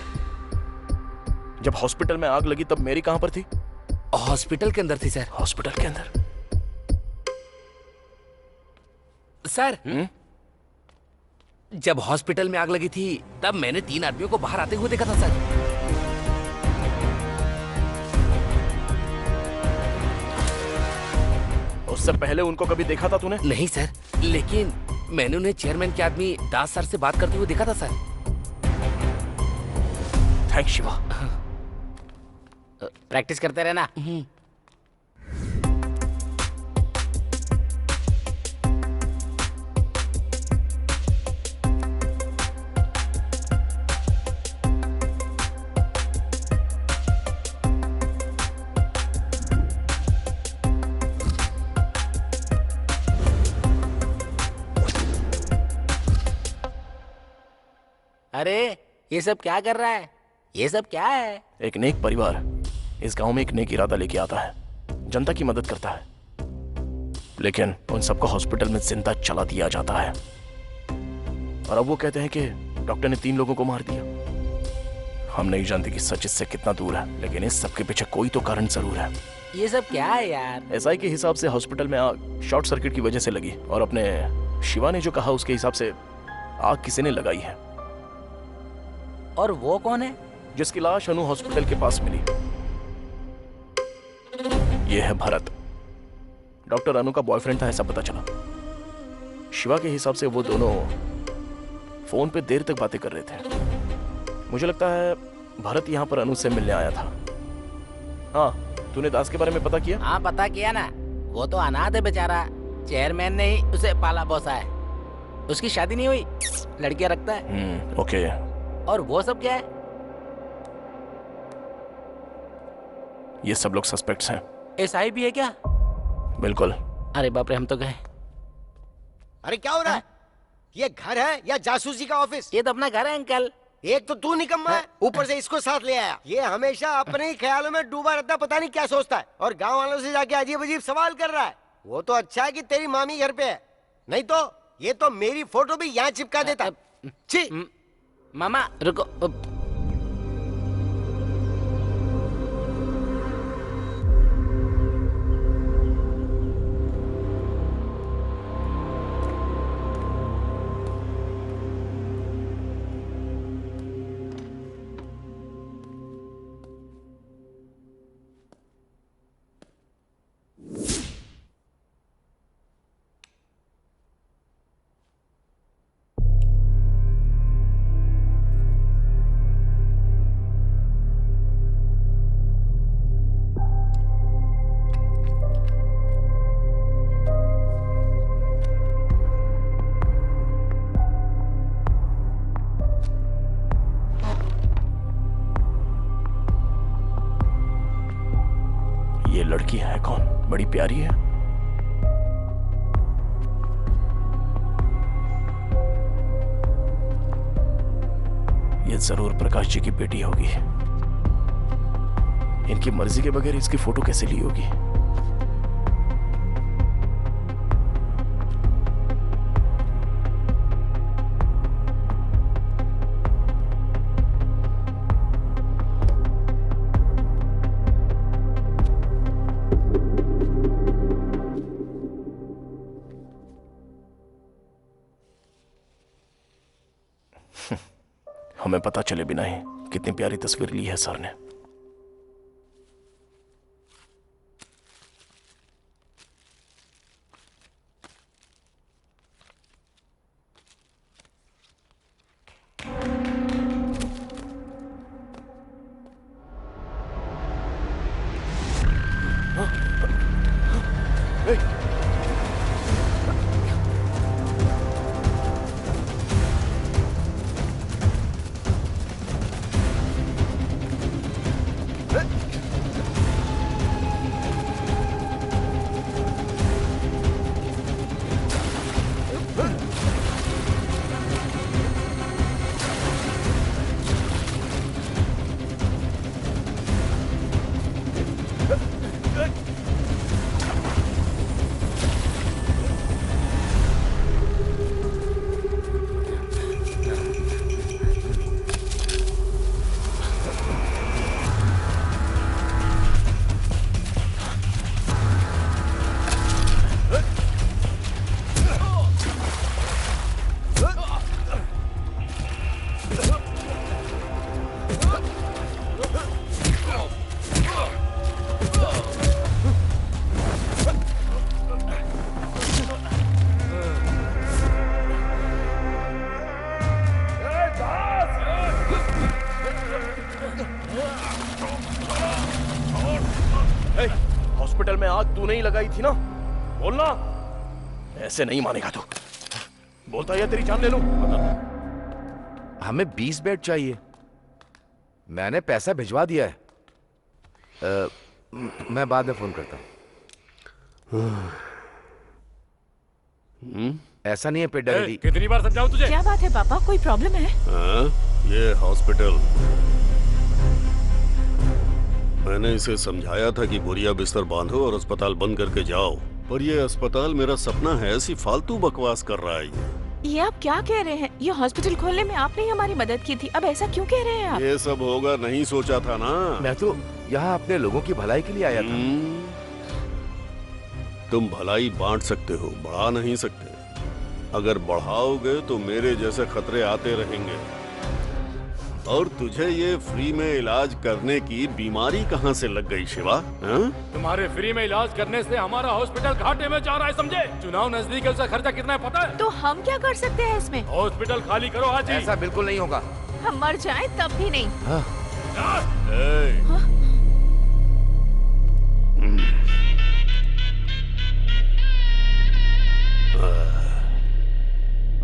E: जब हॉस्पिटल में आग लगी तब मैरी कहाँ पर थी?
F: हॉस्पिटल के अंदर थी सर।
E: हॉस्पिटल के अंदर?
F: सर जब हॉस्पिटल में आग लगी थी तब मैंने 3 आदमियों को बाहर आते हुए देखा था सर।
E: उससे पहले उनको कभी देखा था तूने?
F: नहीं सर, लेकिन मैंने उन्हें चेयरमैन के आदमी दास सर से बात करते हुए देखा था सर।
E: थैंक्स शिवा।
D: प्रैक्टिस करते रहना। अरे ये सब क्या कर रहा है? ये सब क्या है?
E: एक नेक परिवार इस गांव में एक नेक इरादा लेके आता है, जनता की मदद करता है, लेकिन उन सबको हॉस्पिटल में जिंदा चला दिया जाता है। और अब वो कहते हैं कि डॉक्टर ने 3 लोगों को मार दिया। हम नहीं जानते कि सच इससे कितना दूर है, लेकिन इस सब के पीछे कोई तो कारण जरूर है।
D: ये सब क्या है यार?
E: एसआई के हिसाब से हॉस्पिटल में आग शॉर्ट सर्किट की वजह से लगी, और अपने शिवा ने जो कहा उसके हिसाब से आग किसी ने लगाई है।
D: और वो कौन है?
E: जिसकी लाश अनु हॉस्पिटल के पास मिली। ये है भरत, डॉक्टर अनु का बॉयफ्रेंड था ऐसा पता चला। शिवा के हिसाब से वो दोनों फोन पे देर तक बातें कर रहे थे। मुझे लगता है भरत यहाँ पर अनु से मिलने आया था। हाँ, तूने दास के बारे में पता किया?
D: हाँ पता किया ना, वो तो अनाथ है बेचारा। चेयरमैन ने ही उसे पाला पोसा है। उसकी शादी नहीं हुई, लड़कियां रखता है।
E: ओके।
D: और वो सब क्या है?
E: ये सब लोग सस्पेक्ट्स हैं।
D: एसआई भी है क्या?
E: बिल्कुल।
D: अरे बाप रे, हम तो गए।
P: अरे क्या हो रहा है? ये घर है या जासूसी का ऑफिस?
D: ये तो अपना घर है अंकल।
P: एक तो तू निकम्मा है, ऊपर से इसको साथ ले आया। ये हमेशा अपने ही ख्यालों में डूबा रहता, पता नहीं क्या सोचता है, और गांव वालों से जाके अजीब अजीब सवाल कर रहा है। वो तो अच्छा है कि तेरी मामी घर पे है, नहीं तो ये तो मेरी फोटो भी यहाँ चिपका देता। छी।
D: मामा रुको।
E: लड़की है कौन? बड़ी प्यारी है। ये जरूर प्रकाश जी की बेटी होगी। इनकी मर्जी के बगैर इसकी फोटो कैसे ली होगी? हमें पता चले बिना ही कितनी प्यारी तस्वीर ली है सर ने। हॉस्पिटल में आग तू नहीं लगाई थी ना? बोलना। ऐसे नहीं मानेगा तू। बोलता है तेरी जान ले लूं।
F: हमें 20 बेड चाहिए। मैंने पैसा भिजवा दिया है। मैं बाद में फोन करता हूँ। ऐसा नहीं है पेट डगली।
I: कितनी बार समझाऊं तुझे?
C: क्या बात है पापा, कोई प्रॉब्लम है?
G: ये हॉस्पिटल, मैंने इसे समझाया था कि बोरिया बिस्तर बांधो और अस्पताल बंद करके जाओ, पर ये अस्पताल मेरा सपना है, ऐसी फालतू बकवास कर रहा है
C: ये आप क्या कह रहे हैं? ये हॉस्पिटल खोलने में आपने ही हमारी मदद की थी, अब ऐसा क्यों कह रहे हैं आप?
G: ये सब होगा नहीं सोचा था ना।
F: मैं तो यहाँ अपने लोगों की भलाई के लिए आया था।
G: तुम भलाई बांट सकते हो, बढ़ा नहीं सकते। अगर बढ़ाओगे तो मेरे जैसे खतरे आते रहेंगे। और तुझे ये फ्री में इलाज करने की बीमारी कहाँ से लग गई शिवा?
I: तुम्हारे फ्री में इलाज करने से हमारा हॉस्पिटल घाटे में जा रहा है, समझे? चुनाव नजदीक है, उसका खर्चा कितना है पता है?
C: तो हम क्या कर सकते हैं इसमें?
I: हॉस्पिटल खाली करो आज ही।
F: ऐसा बिल्कुल नहीं होगा।
C: हम मर जाएं तब भी नहीं।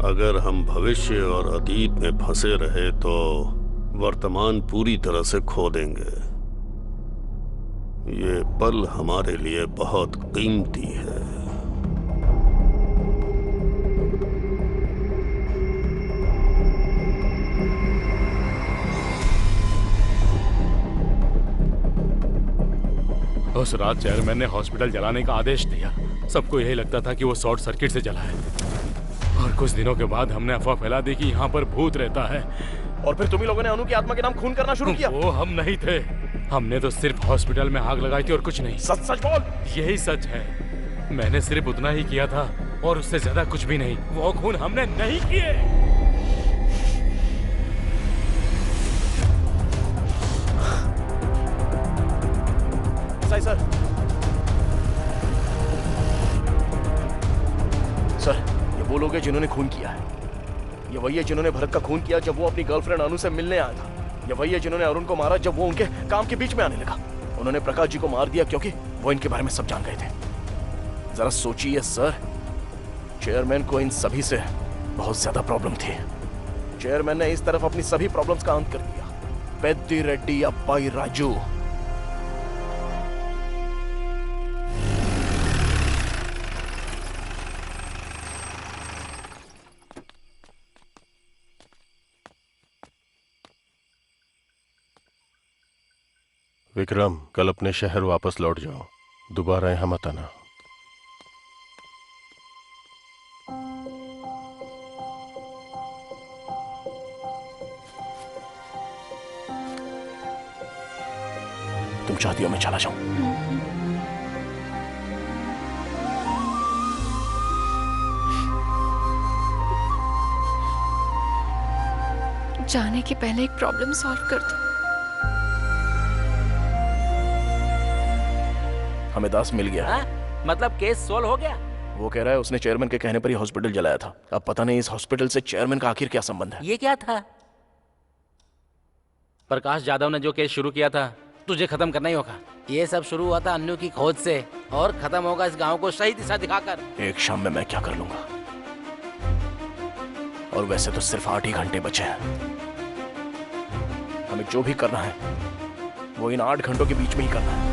G: अगर हम भविष्य और अतीत में फंसे रहे तो वर्तमान पूरी तरह से खो देंगे। ये पल हमारे लिए बहुत कीमती है।
I: उस रात चेयरमैन ने हॉस्पिटल जलाने का आदेश दिया। सबको यही लगता था कि वो शॉर्ट सर्किट से जला है, और कुछ दिनों के बाद हमने अफवाह फैला दी कि यहाँ पर भूत रहता है।
E: और फिर तुम्ही लोगों ने अनु की आत्मा के नाम खून करना शुरू किया।
I: वो हम नहीं थे, हमने तो सिर्फ हॉस्पिटल में आग लगाई थी और कुछ नहीं।
E: सच सच बोल।
I: यही सच है, मैंने सिर्फ उतना ही किया था और उससे ज्यादा कुछ भी नहीं। वो खून हमने नहीं किए।
E: सर सर, ये वो लोग हैं जिन्होंने खून किया है। ये वही है जिन्होंने भरत का खून किया जब वो अपनी गर्लफ्रेंड अनु से मिलने आया था। ये वही है जिन्होंने अरुण को मारा जब वो उनके काम के बीच में आने लगा। उन्होंने प्रकाश जी को मार दिया क्योंकि वो इनके बारे में सब जान गए थे। जरा सोचिए सर, चेयरमैन को इन सभी से बहुत ज्यादा प्रॉब्लम थी। चेयरमैन ने इस तरफ अपनी सभी प्रॉब्लम्स का अंत कर दिया। पेद्दी रेड्डी अब्बाई राजू,
B: विक्रम, कल अपने शहर वापस लौट जाओ, दोबारा यहाँ मत आना।
E: तुम चाहती हो मैं चला जाऊं?
J: जाने के पहले एक प्रॉब्लम सॉल्व कर दो।
E: हमें दास मिल गया।
D: मतलब केस सोल्व हो गया?
E: वो कह रहा है उसने चेयरमैन के कहने पर ही हॉस्पिटल जलाया था। अब पता नहीं इस हॉस्पिटल से चेयरमैन का आखिर क्या संबंध है।
D: ये क्या था? प्रकाश यादव ने जो केस शुरू किया था, तुझे खत्म करना ही होगा। ये सब शुरू हुआ था अन्नू की खोज से और खत्म होगा इस गांव को सही दिशा दिखाकर।
E: एक शाम में मैं क्या कर लूंगा, और वैसे तो सिर्फ 8 ही घंटे बचे हैं। हमें जो भी करना है वो इन 8 घंटों के बीच में ही करना है।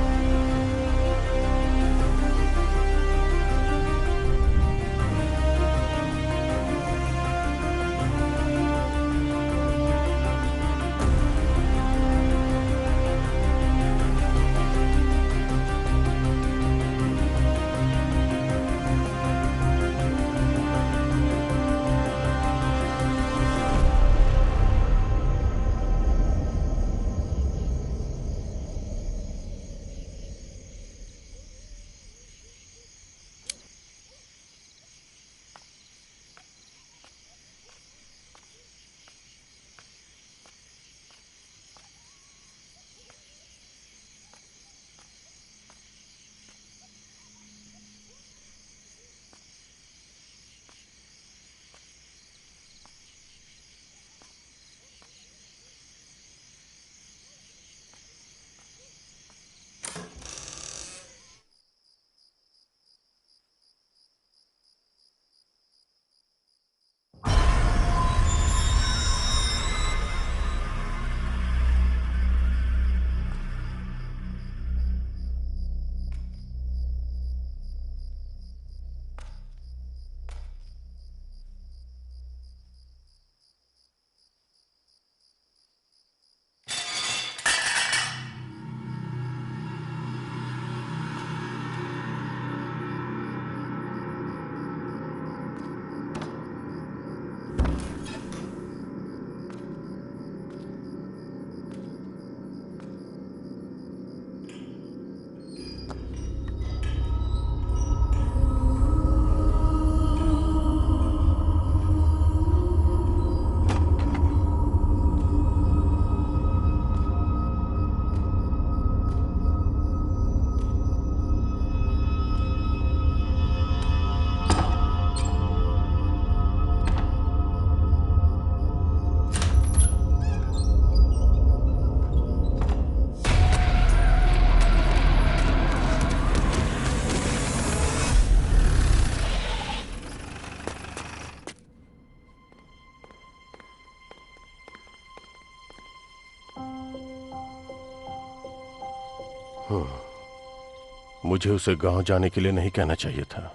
B: मुझे उसे गांव जाने के लिए नहीं कहना चाहिए था।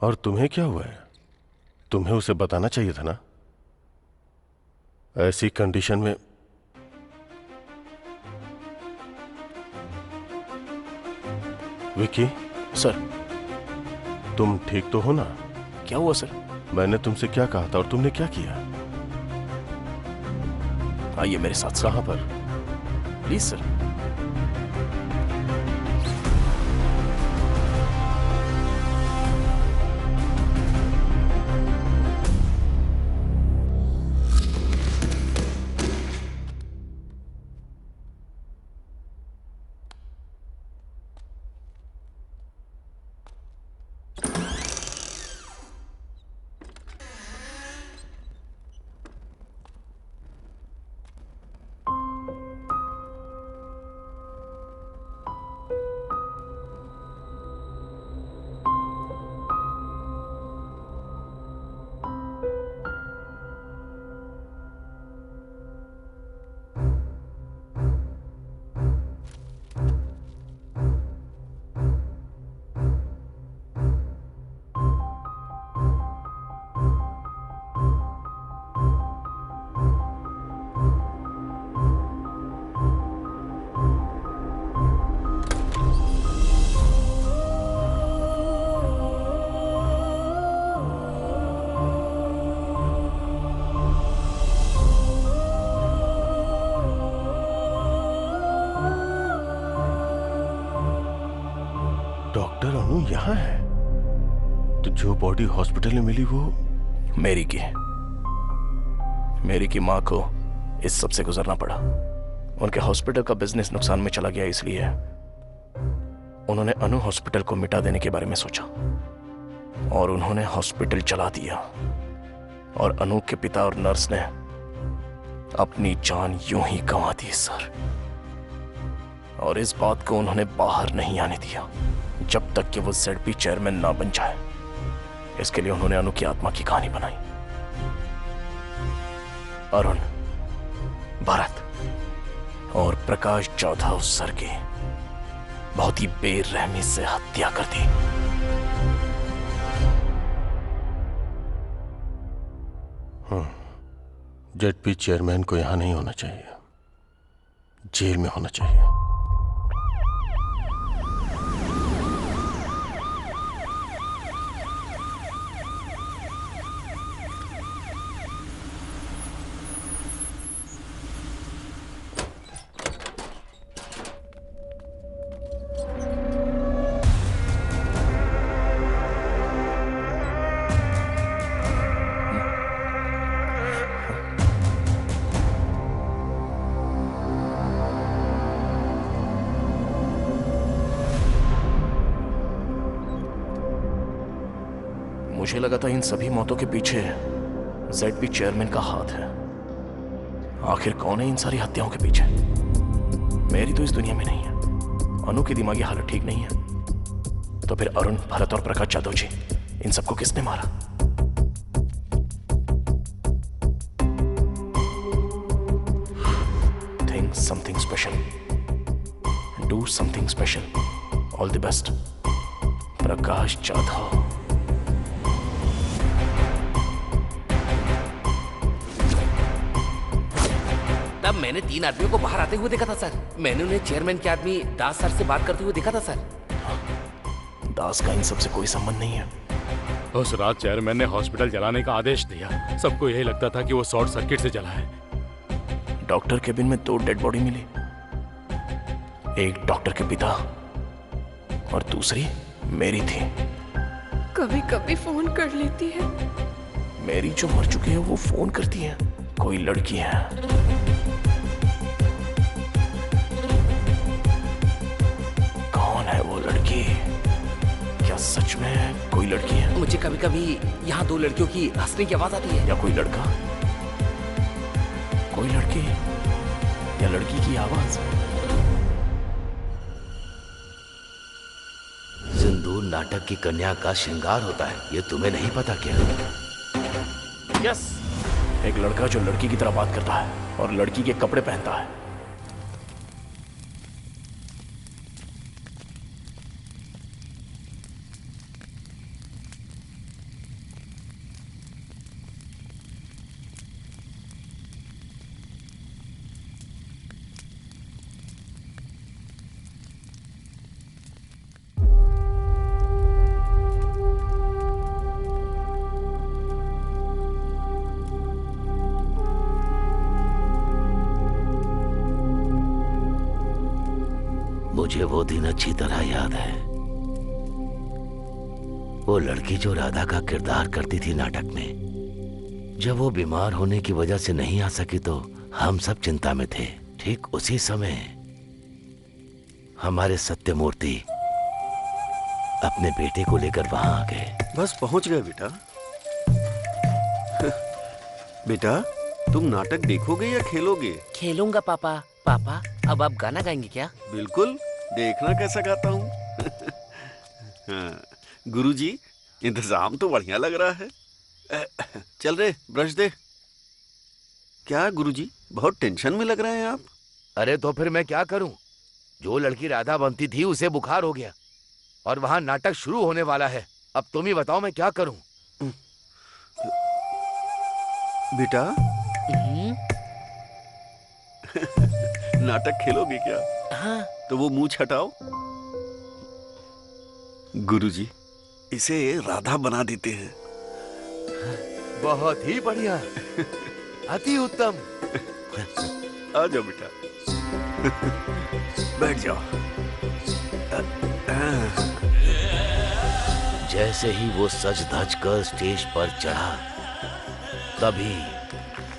B: और तुम्हें क्या हुआ है? तुम्हें उसे बताना चाहिए था ना। ऐसी कंडीशन में विकी।
E: सर।
B: तुम ठीक तो हो ना?
E: क्या हुआ सर?
B: मैंने तुमसे क्या कहा था और तुमने क्या किया?
E: आइए मेरे साथ।
B: कहां पर?
E: Please sir.
B: डॉक्टर अनु यहाँ है? तो जो बॉडी हॉस्पिटल में मिली वो
E: मेरी की माँ को इस सब से गुजरना पड़ा। उनके हॉस्पिटल का बिजनेस नुकसान में चला गया, इसलिए उन्होंने अनु हॉस्पिटल को मिटा देने के बारे में सोचा और उन्होंने हॉस्पिटल चला दिया। और अनु के पिता और नर्स ने अपनी जान यूं ही गंवा दी सर। और इस बात को उन्होंने बाहर नहीं आने दिया जब तक कि वो ZP चेयरमैन ना बन जाए। इसके लिए उन्होंने अनु की आत्मा की कहानी बनाई। अरुण, भरत और प्रकाश जाधव सर की बहुत ही बेरहमी से हत्या कर दी।
B: ZP चेयरमैन को यहां नहीं होना चाहिए, जेल में होना चाहिए।
E: मुझे लगा था इन सभी मौतों के पीछे ZP चेयरमैन का हाथ है। आखिर कौन है इन सारी हत्याओं के पीछे? मेरी तो इस दुनिया में नहीं है। अनु की दिमागी हालत ठीक नहीं है। तो फिर अरुण, भरत और प्रकाश जाधव जी, इन सबको किसने मारा? Think something special. Do something special. All the best. Prakash Jadhav.
K: तब मैंने 3 आदमियों को बाहर आते हुए देखा था सर। मैंने उन्हें चेयरमैन के आदमी दास सर से बात करते हुए देखा था सर।
E: दास का इन सबसे कोई संबंध नहीं है।
I: उस रात चेयरमैन ने हॉस्पिटल जलाने का आदेश दिया। सबको यही लगता था कि वो शॉर्ट सर्किट से जला है।
E: डॉक्टर केबिन में 2 डेड बॉडी मिली। एक डॉक्टर के पिता और दूसरी मेरी थी।
J: कभी कभी फोन कर लेती है।
E: मेरी जो मर चुकी है वो फोन करती है। कोई लड़की है। कौन है वो लड़की? क्या सच में कोई लड़की है?
K: मुझे कभी कभी यहाँ 2 लड़कियों की हंसने की आवाज आती है।
E: या कोई लड़का? कोई लड़की या लड़की की आवाज?
M: सिंदूर नाटक की कन्या का श्रृंगार होता है, ये तुम्हें नहीं पता क्या?
E: यस, एक लड़का जो लड़की की तरह बात करता है और लड़की के कपड़े पहनता है।
M: वो दिन अच्छी तरह याद है। वो लड़की जो राधा का किरदार करती थी नाटक में, जब वो बीमार होने की वजह से नहीं आ सकी तो हम सब चिंता में थे। ठीक उसी समय हमारे सत्यमूर्ति अपने बेटे को लेकर वहां आ गए।
G: बस पहुंच गए बेटा। बेटा तुम नाटक देखोगे या खेलोगे?
Q: खेलूंगा पापा। पापा अब आप गाना गाएंगे क्या?
G: बिल्कुल, देखना कैसा गाता हूँ। हाँ, गुरुजी इंतजाम तो बढ़िया लग रहा है। चल रे ब्रश दे। क्या गुरुजी बहुत टेंशन में लग रहे हैं आप?
M: अरे तो फिर मैं क्या करूं? जो लड़की राधा बनती थी उसे बुखार हो गया और वहां नाटक शुरू होने वाला है। अब तुम ही बताओ मैं क्या करूं?
G: बेटा नाटक खेलोगे क्या?
Q: हाँ।
G: तो वो मुंह छटाओ। गुरुजी इसे राधा बना देते हैं।
M: बहुत ही बढ़िया, अति उत्तम।
G: आ जाओ बेटा, बैठ जाओ।
M: जैसे ही वो सज धज कर स्टेज पर चढ़ा, तभी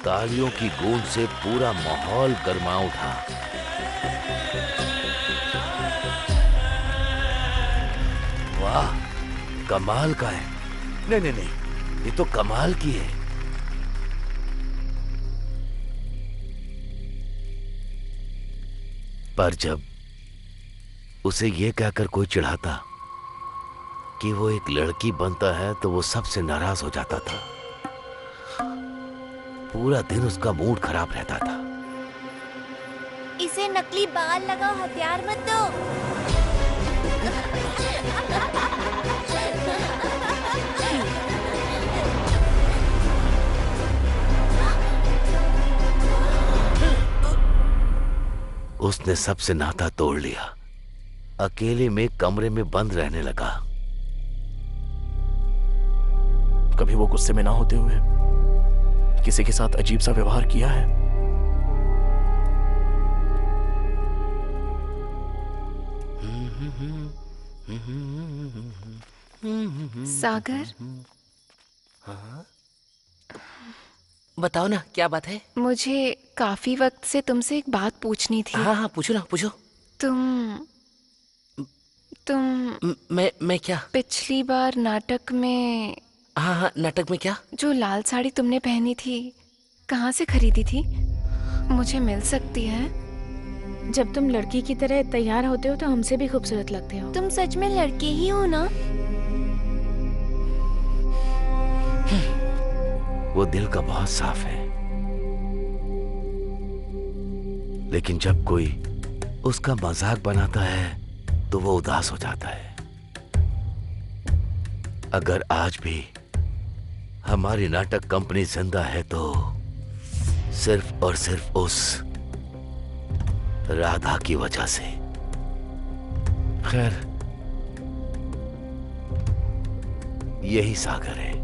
M: तालियों की गूंज से पूरा माहौल गर्मा उठा। वाह, कमाल का है। नहीं नहीं नहीं, ये तो कमाल की है। पर जब उसे ये कहकर कोई चिढ़ाता कि वो एक लड़की बनता है तो वो सबसे नाराज हो जाता था। पूरा दिन उसका मूड खराब रहता था।
R: इसे नकली बाल लगाओ, हथियार मत दो।
M: उसने सबसे नाता तोड़ लिया, अकेले में कमरे में बंद रहने लगा।
E: कभी वो गुस्से में ना होते हुए किसी के साथ अजीब सा व्यवहार किया है?
J: सागर,
Q: बताओ ना क्या बात है?
J: मुझे काफी वक्त से तुमसे एक बात पूछनी थी।
Q: हाँ हाँ पूछो ना, पूछो।
J: तुम
Q: मैं क्या?
J: पिछली बार नाटक में।
Q: हाँ हाँ, नाटक में क्या?
J: जो लाल साड़ी तुमने पहनी थी, कहाँ से खरीदी थी? मुझे मिल सकती है?
C: जब तुम लड़की की तरह तैयार होते हो तो हमसे भी खूबसूरत लगते हो।
R: तुम सच में लड़के ही हो ना?
M: वो दिल का बहुत साफ है, लेकिन जब कोई उसका मजाक बनाता है तो वो उदास हो जाता है। अगर आज भी हमारी नाटक कंपनी जिंदा है तो सिर्फ और सिर्फ उस राधा की वजह से। खैर, यही सागर है।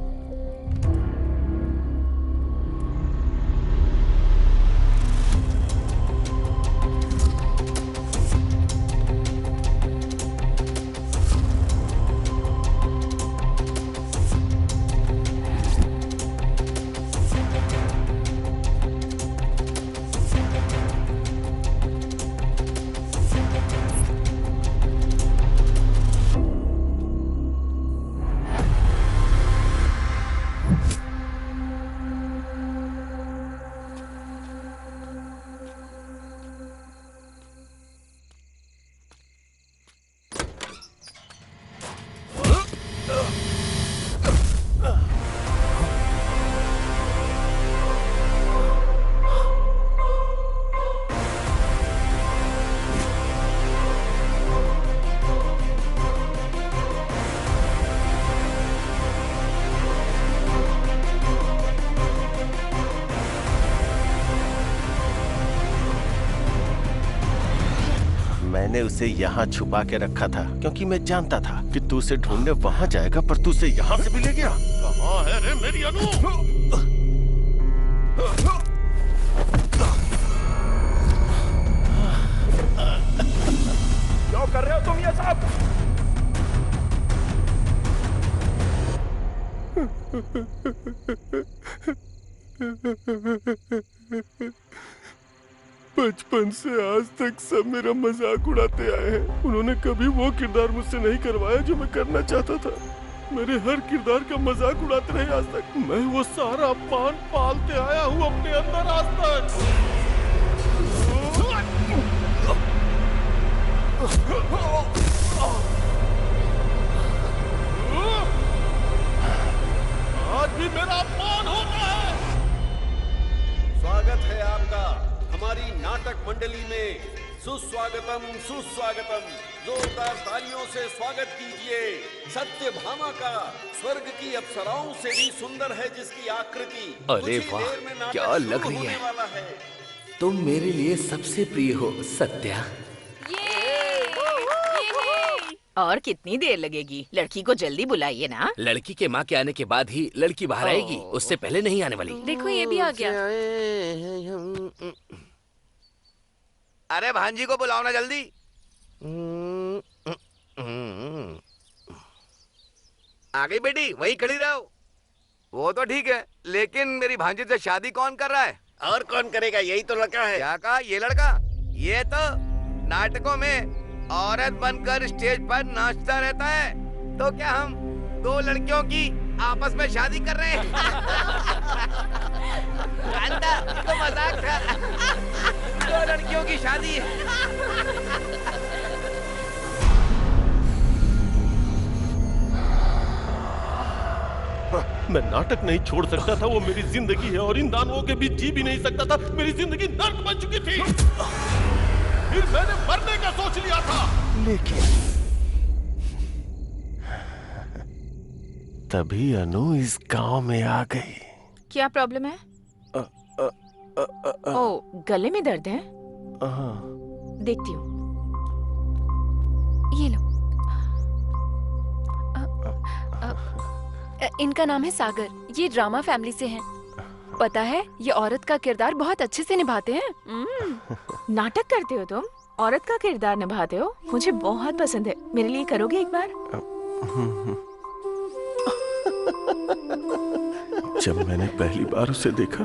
B: मैंने उसे यहाँ छुपा के रखा था क्योंकि मैं जानता था कि तू उसे ढूंढने वहां जाएगा, पर तू उसे यहाँ से भी ले गया। कहाँ है रे मेरी अनु?
S: क्या कर रहे
E: को मियां साहब।
L: बचपन से आज तक सब मेरा मजाक उड़ाते आए हैं। उन्होंने कभी वो किरदार मुझसे नहीं करवाया जो मैं करना चाहता था। मेरे हर किरदार का मजाक उड़ाते रहे आज तक। मैं वो सारा पान पालते आया हूँ अपने अंदर आज तक।
S: आज भी मेरा अपमान होता है।
T: स्वागत है आपका हमारी नाटक मंडली में। सुस्वागतम सुस्वागतम। जोरदार तालियों से स्वागत कीजिए सत्यभामा का। स्वर्ग की अप्सराओं से भी सुंदर है जिसकी आकृति।
K: अरे वाह, क्या लग रही है। तुम मेरे लिए सबसे प्रिय हो सत्या।
O: और कितनी देर लगेगी? लड़की को जल्दी बुलाइए ना।
K: लड़की के माँ के आने के बाद ही लड़की बाहर आएगी, उससे पहले नहीं आने वाली।
J: देखो ये भी आ गया।
F: अरे भांजी को बुलाओ ना जल्दी। आ गई बेटी, वहीं खड़ी रहो। वो तो ठीक है, लेकिन मेरी भांजी से शादी कौन कर रहा है?
P: और कौन करेगा? यही तो लड़का है।
F: क्या कहा? ये लड़का? ये तो नाटकों में औरत बनकर स्टेज पर नाचता रहता है। तो क्या हम दो लड़कियों की आपस में शादी कर रहे हैं? तो मजाक था। दो लड़कियों की शादी है।
B: मैं नाटक नहीं छोड़ सकता था, वो मेरी जिंदगी है और इन दानवों के बीच जी भी नहीं सकता था। मेरी जिंदगी नर्क बन चुकी थी। फिर मैंने मरने का सोच लिया था, लेकिन तभी अनु इस गांव में आ गई।
C: क्या प्रॉब्लम है? ओ, गले में दर्द है? देखती हूँ।
J: ये लो। इनका नाम है सागर। ये ड्रामा फैमिली से हैं। पता है, ये औरत का किरदार बहुत अच्छे से निभाते हैं।
C: नाटक करते हो तुम? औरत का किरदार निभाते हो? मुझे बहुत पसंद है। मेरे लिए करोगे एक बार?
L: जब मैंने पहली बार उसे देखा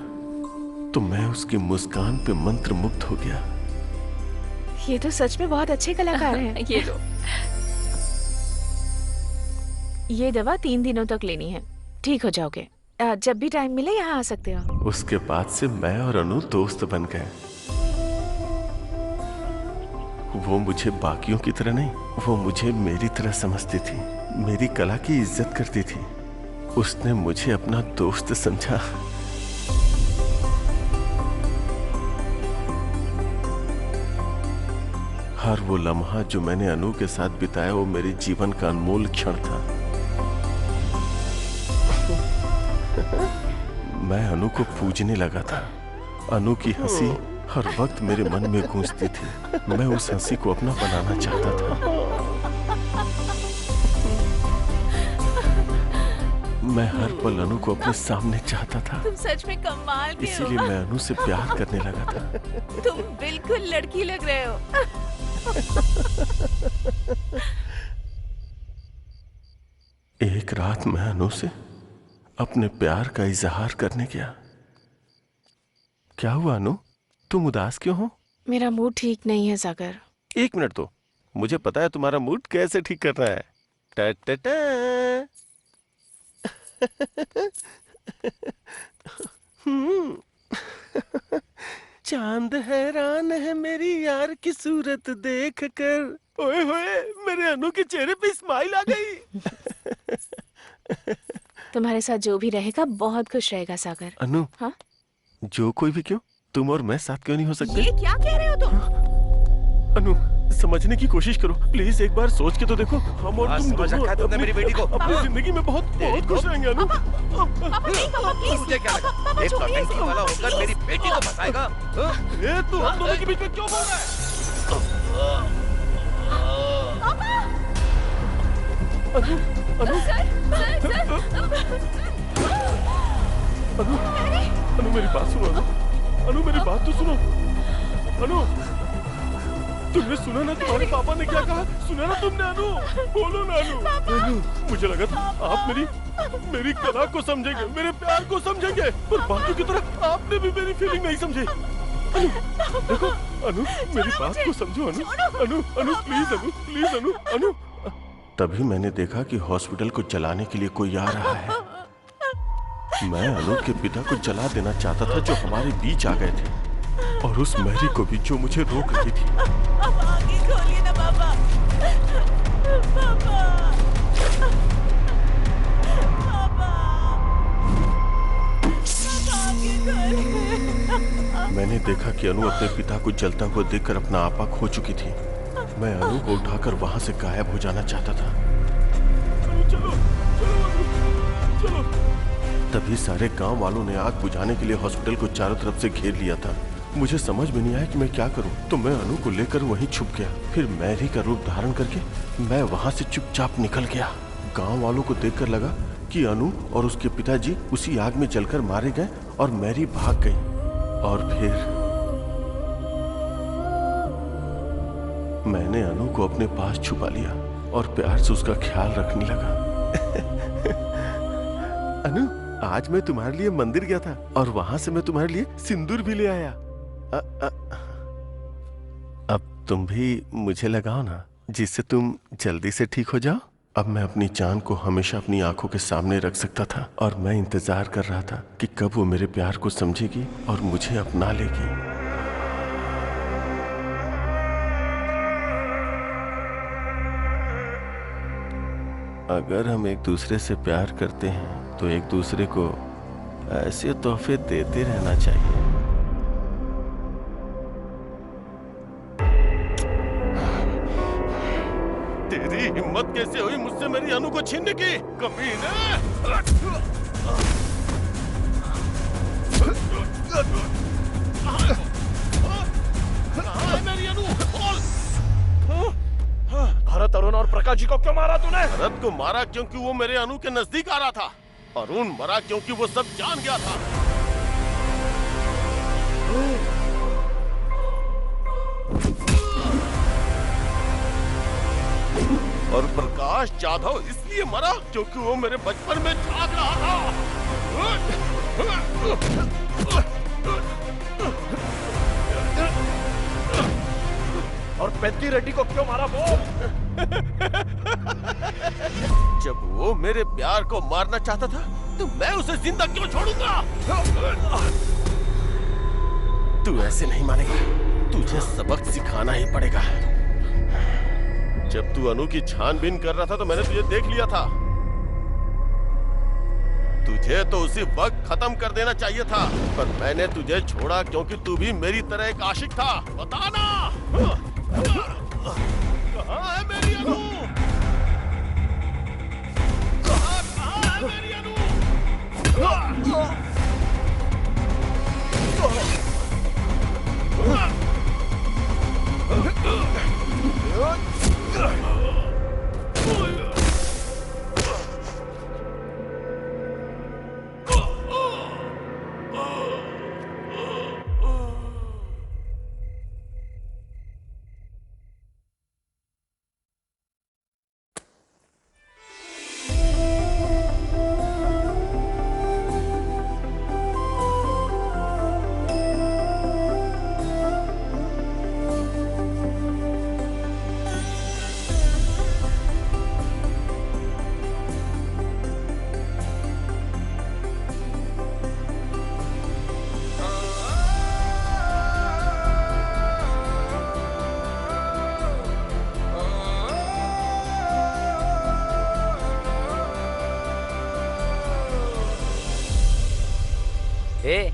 L: तो मैं उसकी मुस्कान पे मंत्रमुग्ध हो गया।
C: ये तो सच में बहुत अच्छे कलाकार हैं।
J: ये लो।
C: ये दवा 3 दिनों तक लेनी है, ठीक हो जाओगे। जब भी टाइम मिले यहाँ आ सकते हो।
L: उसके बाद से मैं और अनु दोस्त बन गए। वो मुझे बाकियों की तरह नहीं, वो मुझे मेरी तरह समझती थी, मेरी कला की इज्जत करती थी। उसने मुझे अपना दोस्त समझा। हर वो लम्हा जो मैंने अनु के साथ बिताया वो मेरे जीवन का अनमोल क्षण था। मैं अनु को पूजने लगा था। अनु की हंसी हर वक्त मेरे मन में गूंजती थी। मैं उस हंसी को अपना बनाना चाहता था। मैं हर पल अनु को अपने सामने चाहता था।
O: तुम सच में कमाल के हो।
L: इसीलिए मैं अनु से प्यार करने लगा था।
O: तुम बिल्कुल लड़की लग रहे हो।
L: एक रात मैं अनु से अपने प्यार का इजहार करने गया। क्या हुआ अनु, तुम उदास क्यों हो?
C: मेरा मूड ठीक नहीं है सागर।
L: 1 मिनट तो, मुझे पता है तुम्हारा मूड कैसे ठीक करना है। टा टा टा। चांद हैरान है मेरी यार की सूरत देख कर। ओए होए, मेरे अनु के चेहरे पे स्माइल आ गई।
C: तुम्हारे साथ जो भी रहेगा बहुत खुश रहेगा सागर।
L: अनु,
C: हाँ?
L: जो कोई भी क्यों, तुम और मैं साथ क्यों नहीं हो सकते?
O: ये क्या कह रहे हो तुम?
L: अनु, समझने की कोशिश करो प्लीज, एक बार सोच के तो देखो। हम और तुम दोनों
F: मेरी बेटी को
L: अपनी जिंदगी में बहुत खुश रहेंगे अनु।
F: मुझे क्या लगा एक नौटंकी वाला होकर मेरी बेटी को फंसाएगा?
L: ये तू हम दोनों के बीच में क्यों बोल रहा है? अनु, अनु, अनु मेरी बात सुनो। अनु मेरी बात तो सुनो। अनु, तुमने सुना ना तुम्हारे पापा ने क्या कहा? सुना ना तुमने अनु? बोलो ना अनु। अनु, मुझे लगा था आप मेरी कला को समझेंगे, मेरे प्यार को समझेंगे, पर बाकी की तरह आपने भी मेरी फीलिंग नहीं समझी। अनु, देखो अनु, मेरी बात को समझो अनु। अनु, अनु प्लीज अनु, प्लीज अनु, अनु। तभी मैंने देखा कि हॉस्पिटल को जलाने के लिए कोई आ रहा है। मैं अनु के पिता को जला देना चाहता था जो हमारे बीच आ गए थे, और उस मैरी को भी जो मुझे रोक रही थी।
S: अब आगे खोलिए ना पापा।
L: मैंने देखा कि अनु अपने पिता को जलता हुआ देखकर अपना आपा खो चुकी थी। मैं अनु को उठाकर वहां से गायब हो जाना चाहता था। चलो, चलो, चलो। तभी सारे गांव वालों ने आग बुझाने के लिए हॉस्पिटल को चारों तरफ से घेर लिया था। मुझे समझ में नहीं आया कि मैं क्या करूं, तो मैं अनु को लेकर वहीं छुप गया। फिर मैरी का रूप धारण करके मैं वहां से चुपचाप निकल गया। गांव वालों को देखकर लगा कि अनु और उसके पिताजी उसी आग में जलकर मारे गए और मैरी भाग गई। और फिर मैंने अनु को अपने पास छुपा लिया और प्यार से उसका ख्याल रखने लगा। अनु, आज मैं तुम्हारे लिए मंदिर गया था और वहां से मैं तुम्हारे लिए सिंदूर भी ले आया। अब तुम भी मुझे लगाओ ना, जिससे तुम जल्दी से ठीक हो जाओ। अब मैं अपनी जान को हमेशा अपनी आंखों के सामने रख सकता था, और मैं इंतजार कर रहा था कि कब वो मेरे प्यार को समझेगी और मुझे अपना लेगी। अगर हम एक दूसरे से प्यार करते हैं तो एक दूसरे को ऐसे तोहफे देते रहना चाहिए। तेरी हिम्मत कैसे हुई मुझसे मेरी अनु को छीनने की, कमीने! मेरी अनु, बोल!
E: भरत, अरुण और प्रकाश जी को क्यों मारा तूने?
L: भरत को मारा क्योंकि वो मेरे अनु के नजदीक आ रहा था। अरुण मरा क्योंकि वो सब जान गया था। और प्रकाश जाधव इसलिए मरा क्योंकि वो मेरे बचपन में जाग रहा था।
E: और पेद्दी रेड्डी को क्यों मारा वो?
L: जब वो मेरे प्यार को मारना चाहता था तो मैं उसे जिंदा क्यों छोड़ूंगा? तू ऐसे नहीं मानेगा, तुझे सबक सिखाना ही पड़ेगा। जब तू अनु की छानबीन कर रहा था तो मैंने तुझे देख लिया था। तुझे तो उसी वक्त खत्म कर देना चाहिए था, पर मैंने तुझे छोड़ा क्योंकि तू भी मेरी तरह एक आशिक था। बताना कहाँ है मेरी अनु? कहाँ है मेरी अनु?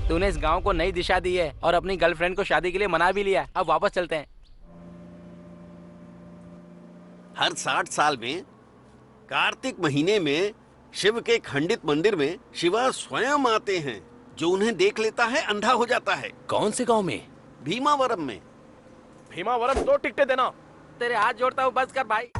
D: तूने इस गांव को नई दिशा दी है और अपनी गर्लफ्रेंड को शादी के लिए मना भी लिया। अब वापस चलते हैं।
T: हर 60 साल में कार्तिक महीने में शिव के खंडित मंदिर में शिवा स्वयं आते हैं। जो उन्हें देख लेता है अंधा हो जाता है।
Q: कौन से गांव में?
T: भीमावरम में।
E: भीमावरम 2 टिकटें देना।
D: तेरे हाथ जोड़ता हूँ, बस कर भाई।